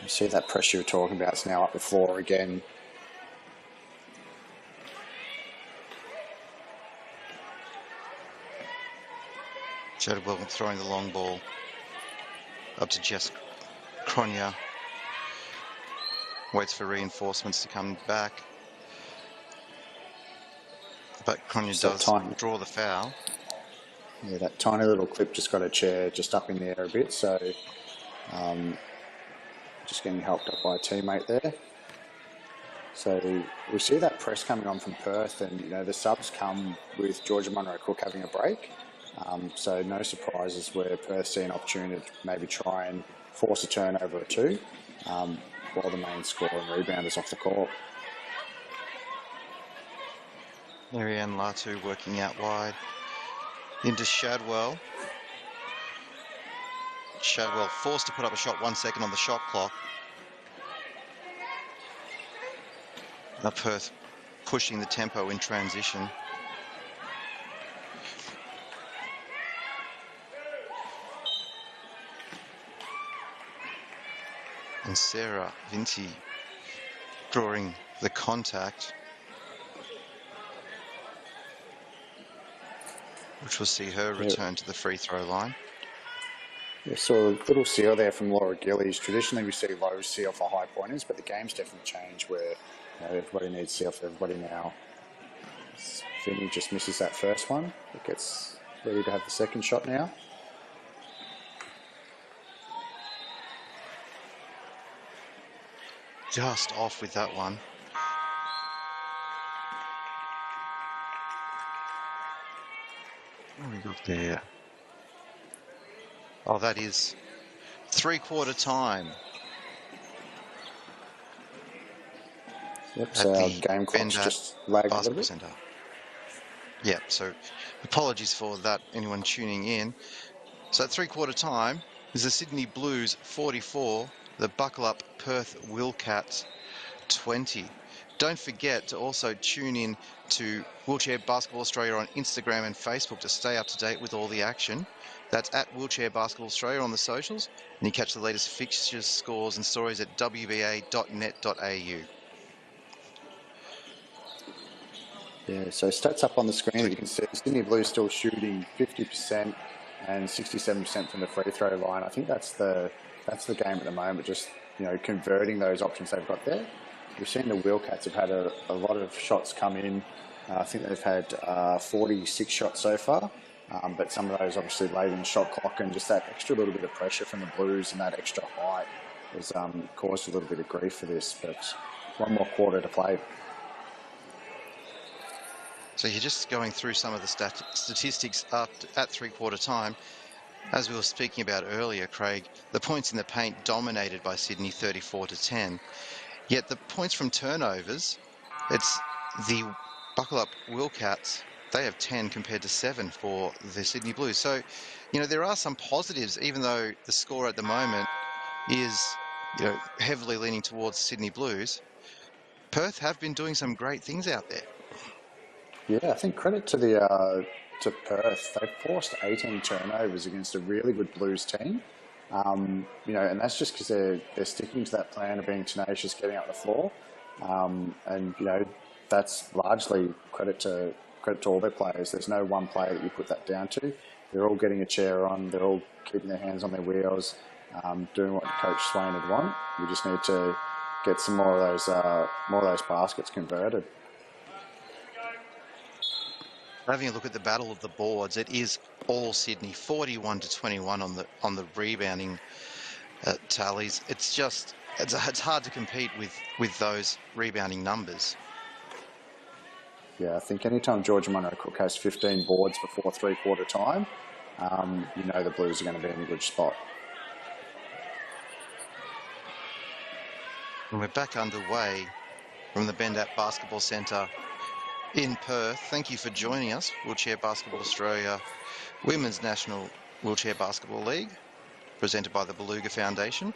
You see that pressure you're talking about is now up the floor again. Shadwell throwing the long ball up to Jess Cronje. Waits for reinforcements to come back. But Cronje does draw the foul. Yeah, that tiny little clip just got a chair just up in the air a bit. So just getting helped up by a teammate there. So we see that press coming on from Perth, and the subs come with Georgia Monroe-Cook having a break. So no surprises where Perth see an opportunity to maybe try and force a turnover or two while the main scorer and rebounders off the court. Marianne Latu working out wide into Shadwell. Shadwell forced to put up a shot 1 second on the shot clock. Now Perth pushing the tempo in transition. And Sarah Vinci drawing the contact, which will see her return to the free throw line. Yeah, so a little seal there from Laura Gillies. Traditionally we see low seal for high pointers, but the game's definitely changed where everybody needs seal for everybody now. Vinny just misses that first one. It gets ready to have the second shot now. Just off with that one. What have we got there? Oh, that is 3/4 time. Yep, so our game clock's just lagged a little bit. Center. Yeah, so apologies for that, anyone tuning in. So at 3/4 time is the Sydney Blues 44, the Buckle Up Perth Wheelcats 20. Don't forget to also tune in to Wheelchair Basketball Australia on Instagram and Facebook to stay up to date with all the action. That's at Wheelchair Basketball Australia on the socials, and you catch the latest fixtures, scores and stories at wba.net.au. Yeah, so stats up on the screen. You can see Sydney Blues still shooting 50% and 67% from the free throw line. I think that's the game at the moment, just converting those options they've got there. We've seen the Wheelcats have had a lot of shots come in. I think they've had 46 shots so far. But some of those obviously late in the shot clock and just that extra little bit of pressure from the Blues and that extra height has caused a little bit of grief for this. But one more quarter to play. So you're just going through some of the statistics up at three-quarter time. As we were speaking about earlier, Craig, the points in the paint dominated by Sydney 34-10. Yet the points from turnovers, it's the Buckle-Up Wheelcats. They have 10 compared to 7 for the Sydney Blues. So, there are some positives, even though the score at the moment is, heavily leaning towards Sydney Blues. Perth have been doing some great things out there. Yeah, I think credit to to Perth. They've forced 18 turnovers against a really good Blues team. And that's just because they're sticking to that plan of being tenacious, getting up the floor. That's largely credit to all their players. There's no one player that you put that down to. They're all getting a chair on. They're all keeping their hands on their wheels, doing what Coach Swain would want. We just need to get some more of those baskets converted. Having a look at the battle of the boards, it is all Sydney, 41-21 on the rebounding tallies. It's hard to compete with those rebounding numbers. Yeah, I think anytime Georgia Monroe Cook has 15 boards before three-quarter time, the Blues are going to be in a good spot. And we're back underway from the Bendat Basketball Centre in Perth. Thank you for joining us. Wheelchair Basketball Australia Women's National Wheelchair Basketball League, presented by the Beluga Foundation.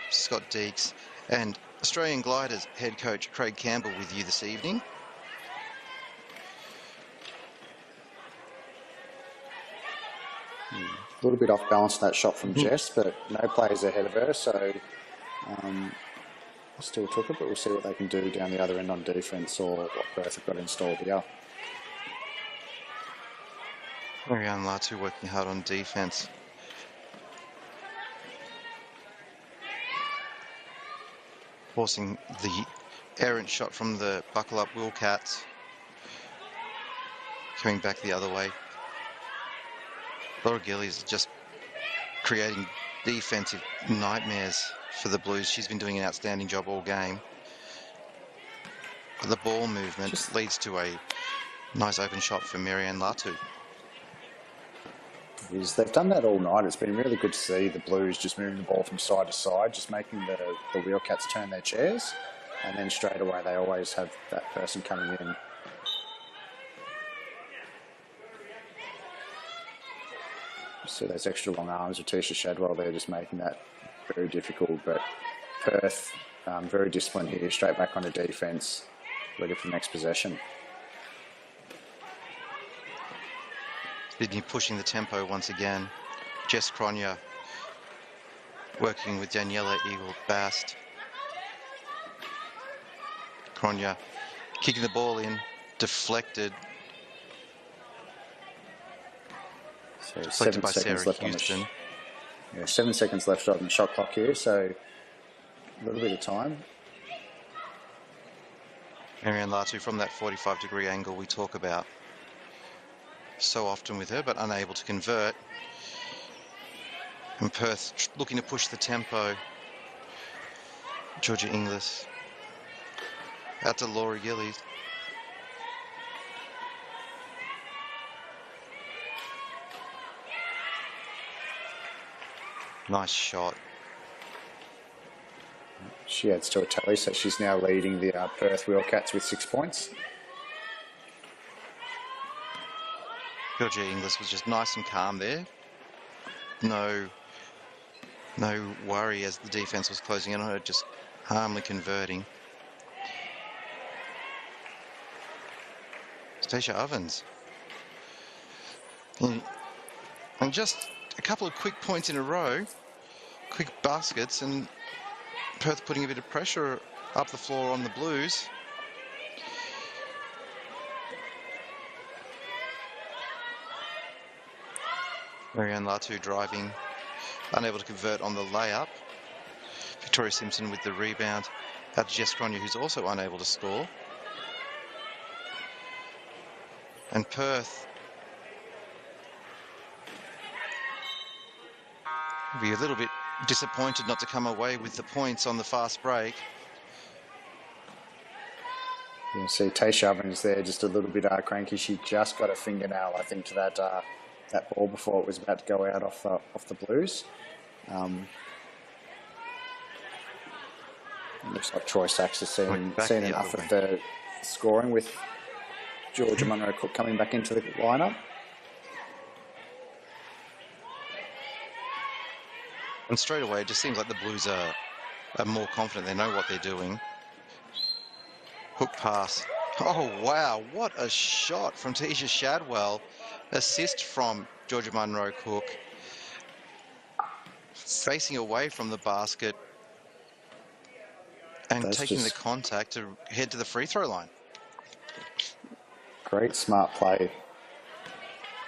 Scott Deeks and Australian Gliders head coach Craig Campbell with you this evening. A little bit off balance that shot from Jess, but no players ahead of her, so still took it, but we'll see what they can do down the other end on defence or what Perth have got installed here. Marianne Latu working hard on defence. Forcing the errant shot from the Buckle-Up Wheelcats. Coming back the other way. Laura Gillies just creating defensive nightmares for the Blues. She's been doing an outstanding job all game. The ball movement leads to a nice open shot for Marianne Latu. They've done that all night. It's been really good to see the Blues just moving the ball from side to side, just making the Wheelcats turn their chairs, and then straight away they always have that person coming in. See those extra long arms of Tisha Shadwell there, just making that very difficult. But Perth, very disciplined here, straight back onto defence, ready for the next possession. Sydney pushing the tempo once again. Jess Cronje working with Daniela Eagle-Bast. Cronje kicking the ball in, deflected. So Deflected 7 by seconds Sarah left Houston. on the 7 seconds left on the shot clock here, so a little bit of time. Marianne Latu from that 45-degree angle we talk about so often with her, but unable to convert. And Perth looking to push the tempo. Georgia Inglis out to Laura Gillies. Nice shot. She adds to a tally, so she's now leading the Perth Wheelcats with 6 points. Georgia Inglis was just nice and calm there. No worry as the defence was closing in on her, just calmly converting. Stacia Ovens. And just a couple of quick points in a row, quick baskets, and Perth putting a bit of pressure up the floor on the Blues. Marianne Latu driving, unable to convert on the layup. Victoria Simpson with the rebound. Out to Jess Cronje, who's also unable to score. And Perth Be a little bit disappointed not to come away with the points on the fast break. You can see Tasha Ovens there just a little bit cranky. She just got a fingernail, I think, to that ball before it was about to go out off the Blues. Looks like Troy Sachs has seen enough of the scoring with Georgia Munro Cook coming back into the lineup. And straight away, it just seems like the Blues are more confident. They know what they're doing. Hook pass. Oh, wow. What a shot from Tisha Shadwell. Assist from Georgia Munro Cook. Facing away from the basket. And taking the contact to head to the free throw line. Great smart play.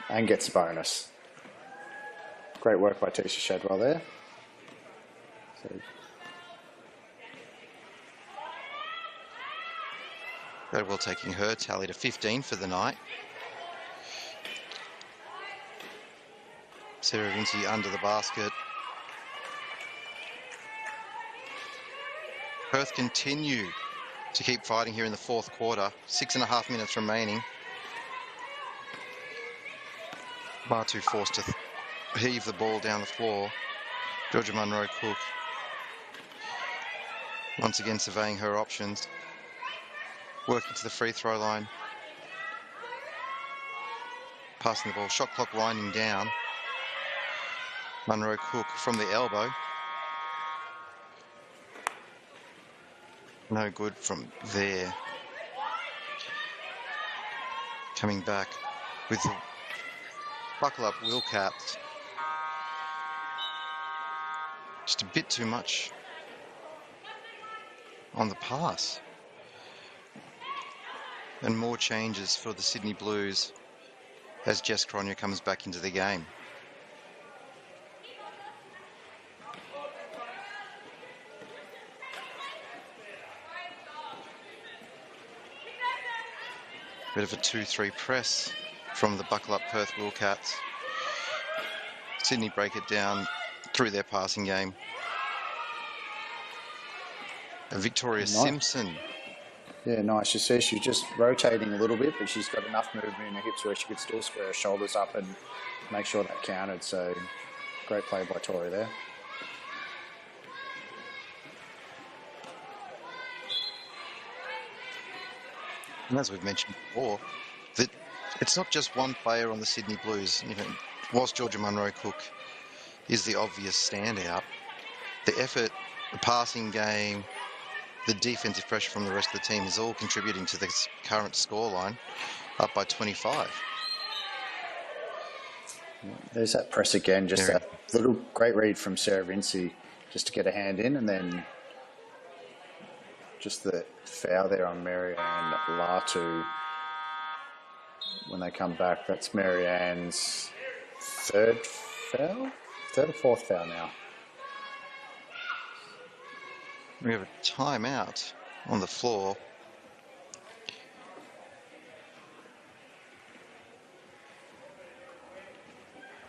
And gets a bonus. Great work by Tisha Shadwell there. Shadwell taking her tally to 15 for the night. Sarah Vinci under the basket. Perth continue to keep fighting here in the fourth quarter. 6.5 minutes remaining. Batu forced to heave the ball down the floor. Georgia Munro Cook once again surveying her options. Working to the free throw line. Passing the ball. Shot clock winding down. Munro Cook from the elbow. No good from there. Coming back with the buckle up Wheelcats. Just a bit too much on the pass. And more changes for the Sydney Blues as Jess Cronje comes back into the game. Bit of a 2-3 press from the buckle up Perth Wheelcats. Sydney break it down through their passing game. And Victoria Simpson. Yeah, nice. You see she's just rotating a little bit, but she's got enough movement in her hips where she could still square her shoulders up and make sure that counted. So great play by Tori there. And as we've mentioned before, that it's not just one player on the Sydney Blues. You know, whilst Georgia Munro Cook is the obvious standout, the effort, the passing game, the defensive pressure from the rest of the team is all contributing to the current scoreline, up by 25. There's that press again, just that little great read from Sarah Vinci just to get a hand in, and then just the foul there on Marianne Latu when they come back. That's Marianne's third or fourth foul now. We have a timeout on the floor.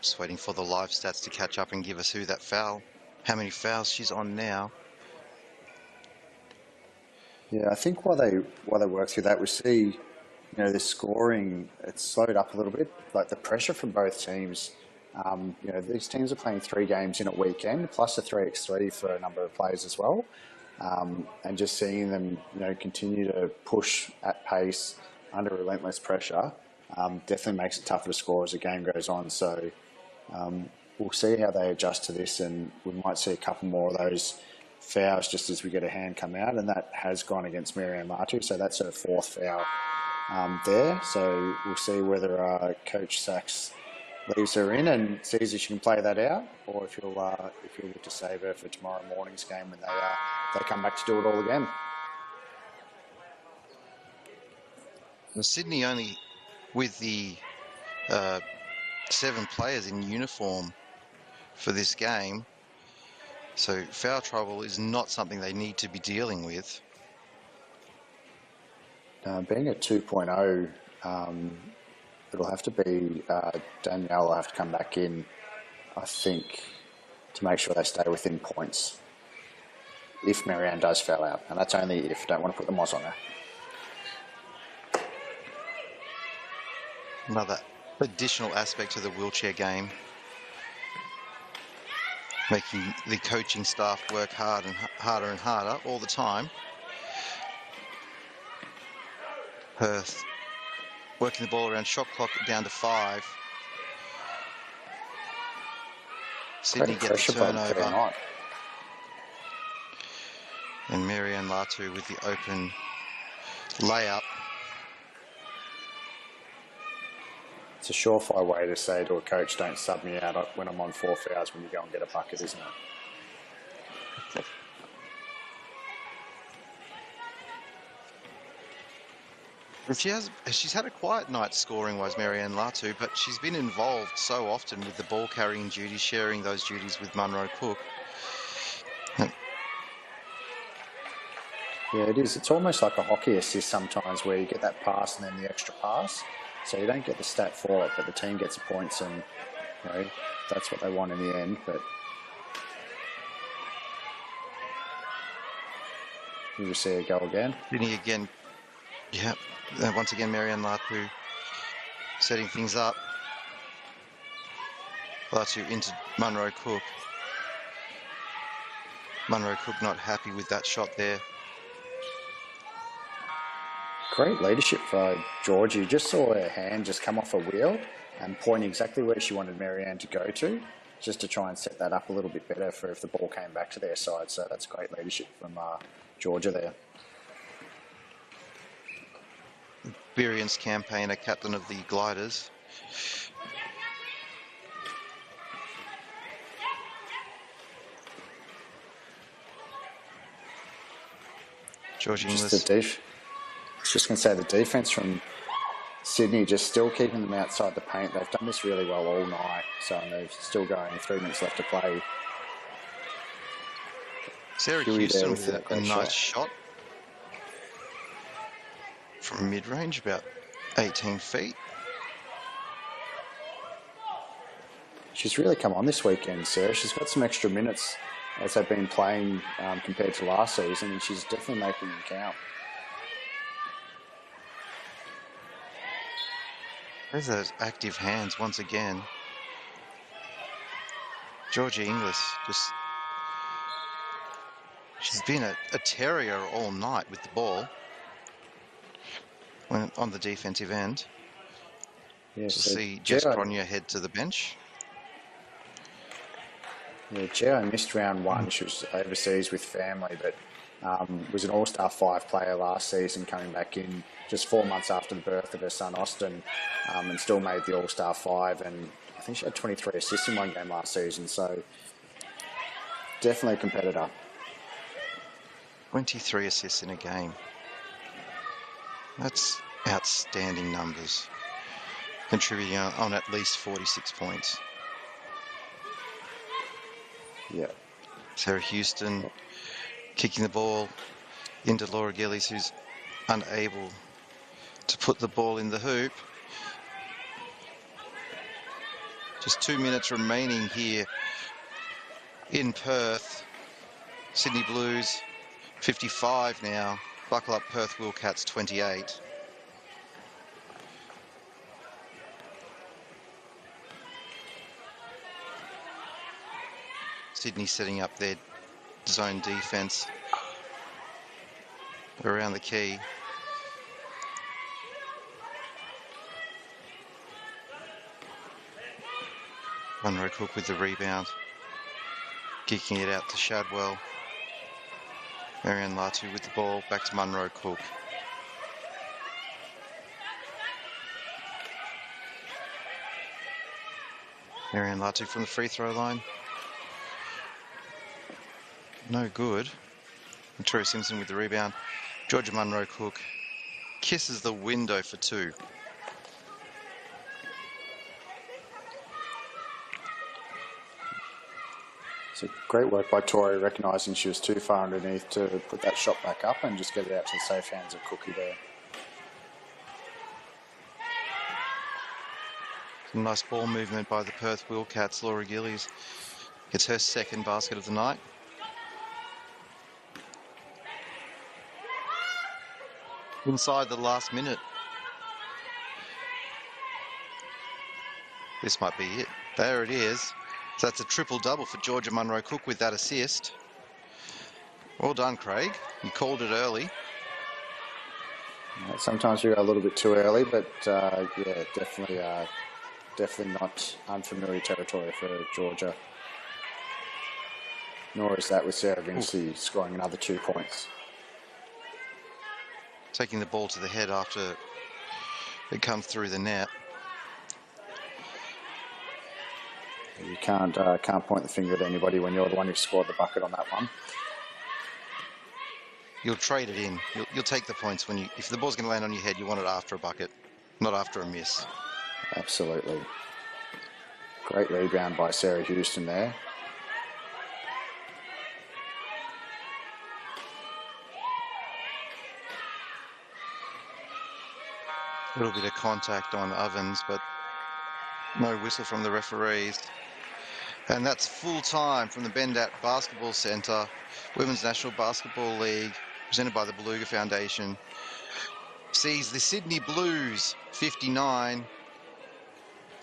Just waiting for the live stats to catch up and give us how many fouls she's on now. Yeah, I think while they work through that, we see, the scoring, it's slowed up a little bit. Like the pressure from both teams. These teams are playing 3 games in a weekend, plus a 3x3 for a number of players as well. And just seeing them, continue to push at pace under relentless pressure definitely makes it tougher to score as the game goes on. So we'll see how they adjust to this, and we might see a couple more of those fouls just as we get a hand come out, and that has gone against Marianne Latu. So that's her 4th foul there. So we'll see whether Coach Sachs leaves her in and sees if she can play that out, or if he'll look to save her for tomorrow morning's game when they come back to do it all again. And Sydney only with the 7 players in uniform for this game, so foul trouble is not something they need to be dealing with. Being a 2.0, it'll have to be Danielle will have to come back in, I think, to make sure they stay within points if Marianne does foul out. And that's only if. Don't want to put the moss on there. Another additional aspect to the wheelchair game, making the coaching staff work harder and harder all the time. Perth working the ball around shot clock down to 5. Sydney get the turnover. And Marianne Latu with the open layup. It's a surefire way to say to a coach, don't sub me out when I'm on 4 fouls when you go and get a bucket, isn't it? She's had a quiet night scoring-wise, Marianne Latu, but she's been involved so often with the ball-carrying duties, sharing those duties with Munro Cook. Yeah, it is. It's almost like a hockey assist sometimes where you get that pass and then the extra pass. So you don't get the stat for it, but the team gets points and, you know, that's what they want in the end. But you just see it go again. Sydney again. Yeah. Once again, Marianne Latu setting things up. Latu into Munro Cook. Munro Cook not happy with that shot there. Great leadership for Georgie. Just saw her hand just come off a wheel and point exactly where she wanted Marianne to go to, just to try and set that up a little bit better for if the ball came back to their side. So that's great leadership from Georgia there. Experienced campaigner, captain of the Gliders. George Inglis. Just going to say the defence from Sydney just still keeping them outside the paint. They've done this really well all night, so they're still going. 3 minutes left to play. Sarah Houston with a nice shot from mid-range, about 18 feet. She's really come on this weekend, Sarah. She's got some extra minutes as they've been playing compared to last season, and she's definitely making them count. There's those active hands once again. Georgia Inglis she's been a terrier all night with the ball when on the defensive end. Yes, to see Jess Cronje head to the bench. Yeah, Geo missed round 1. She was overseas with family, but was an All-Star 5 player last season, coming back in just 4 months after the birth of her son Austin, and still made the All-Star 5. And I think she had 23 assists in 1 game last season, so definitely a competitor. 23 assists in a game. That's outstanding numbers. Contributing on at least 46 points. Yeah. Sarah Houston kicking the ball into Laura Gillies, who's unable to put the ball in the hoop. Just 2 minutes remaining here in Perth. Sydney Blues 55 now. Buckle up Perth Wheelcats 28. Sydney setting up their zone defence around the key. Munro Cook with the rebound, kicking it out to Shadwell. Marianne Latu with the ball, back to Munro Cook. Marianne Latu from the free throw line. No good. And True Simpson with the rebound. Georgia Munro Cook kisses the window for 2. It's a great work by Tori, recognising she was too far underneath to put that shot back up and just get it out to the safe hands of Cookie there. Some nice ball movement by the Perth Wheelcats. Laura Gillies It's her second basket of the night. Inside the last minute. This might be it. There it is. So that's a triple-double for Georgia Munro-Cook with that assist. Well done, Craig. You called it early. Sometimes we go a little bit too early, but yeah, definitely not unfamiliar territory for Georgia. Nor is that with Sarah Vinci scoring another 2 points. Taking the ball to the head after it comes through the net. You can't point the finger at anybody when you're the one who scored the bucket on that one. You'll trade it in. You'll take the points when if the ball's going to land on your head, you want it after a bucket, not after a miss. Absolutely. Great rebound by Sarah Houston there. A little bit of contact on Ovens, but no whistle from the referees. And that's full time from the Bendat Basketball Centre, Women's National Basketball League, presented by the Beluga Foundation. Sees the Sydney Blues 59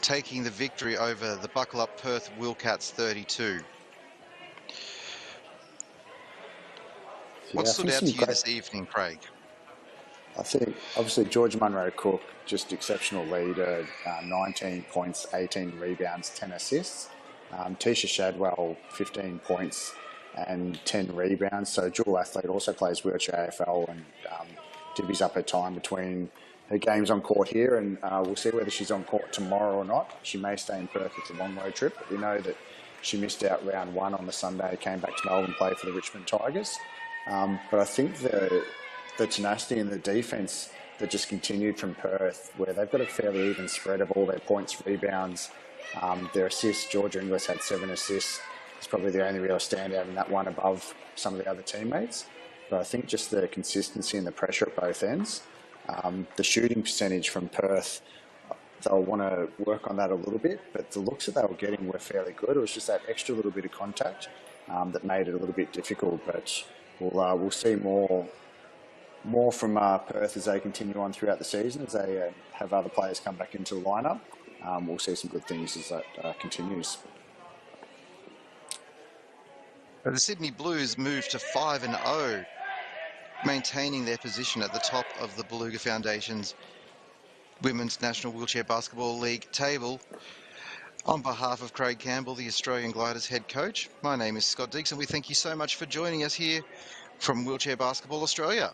taking the victory over the Buckle Up Perth Wheelcats 32. What stood out to you this evening, Craig? I think, obviously, George Munro-Cook, just exceptional leader, 19 points, 18 rebounds, 10 assists. Tisha Shadwell, 15 points and 10 rebounds. So dual athlete, also plays wheelchair AFL and divvies up her time between her games on court here. And we'll see whether she's on court tomorrow or not. She may stay in Perth. It's a long road trip. But we know that she missed out round 1 on the Sunday, came back to Melbourne, played for the Richmond Tigers. But I think the tenacity and the defence that just continued from Perth, where they've got a fairly even spread of all their points, rebounds, their assists. Georgia Inglis had 7 assists. It's probably the only real standout in that one above some of the other teammates. But I think just the consistency and the pressure at both ends. The shooting percentage from Perth, they'll want to work on that a little bit, but the looks that they were getting were fairly good. It was just that extra little bit of contact that made it a little bit difficult. But we'll see more from Perth as they continue on throughout the season, as they have other players come back into the lineup. We'll see some good things as that continues. The Sydney Blues move to 5-0, maintaining their position at the top of the Beluga Foundation's Women's National Wheelchair Basketball League table. On behalf of Craig Campbell, the Australian Gliders head coach, my name is Scott Deeks, and we thank you so much for joining us here from Wheelchair Basketball Australia.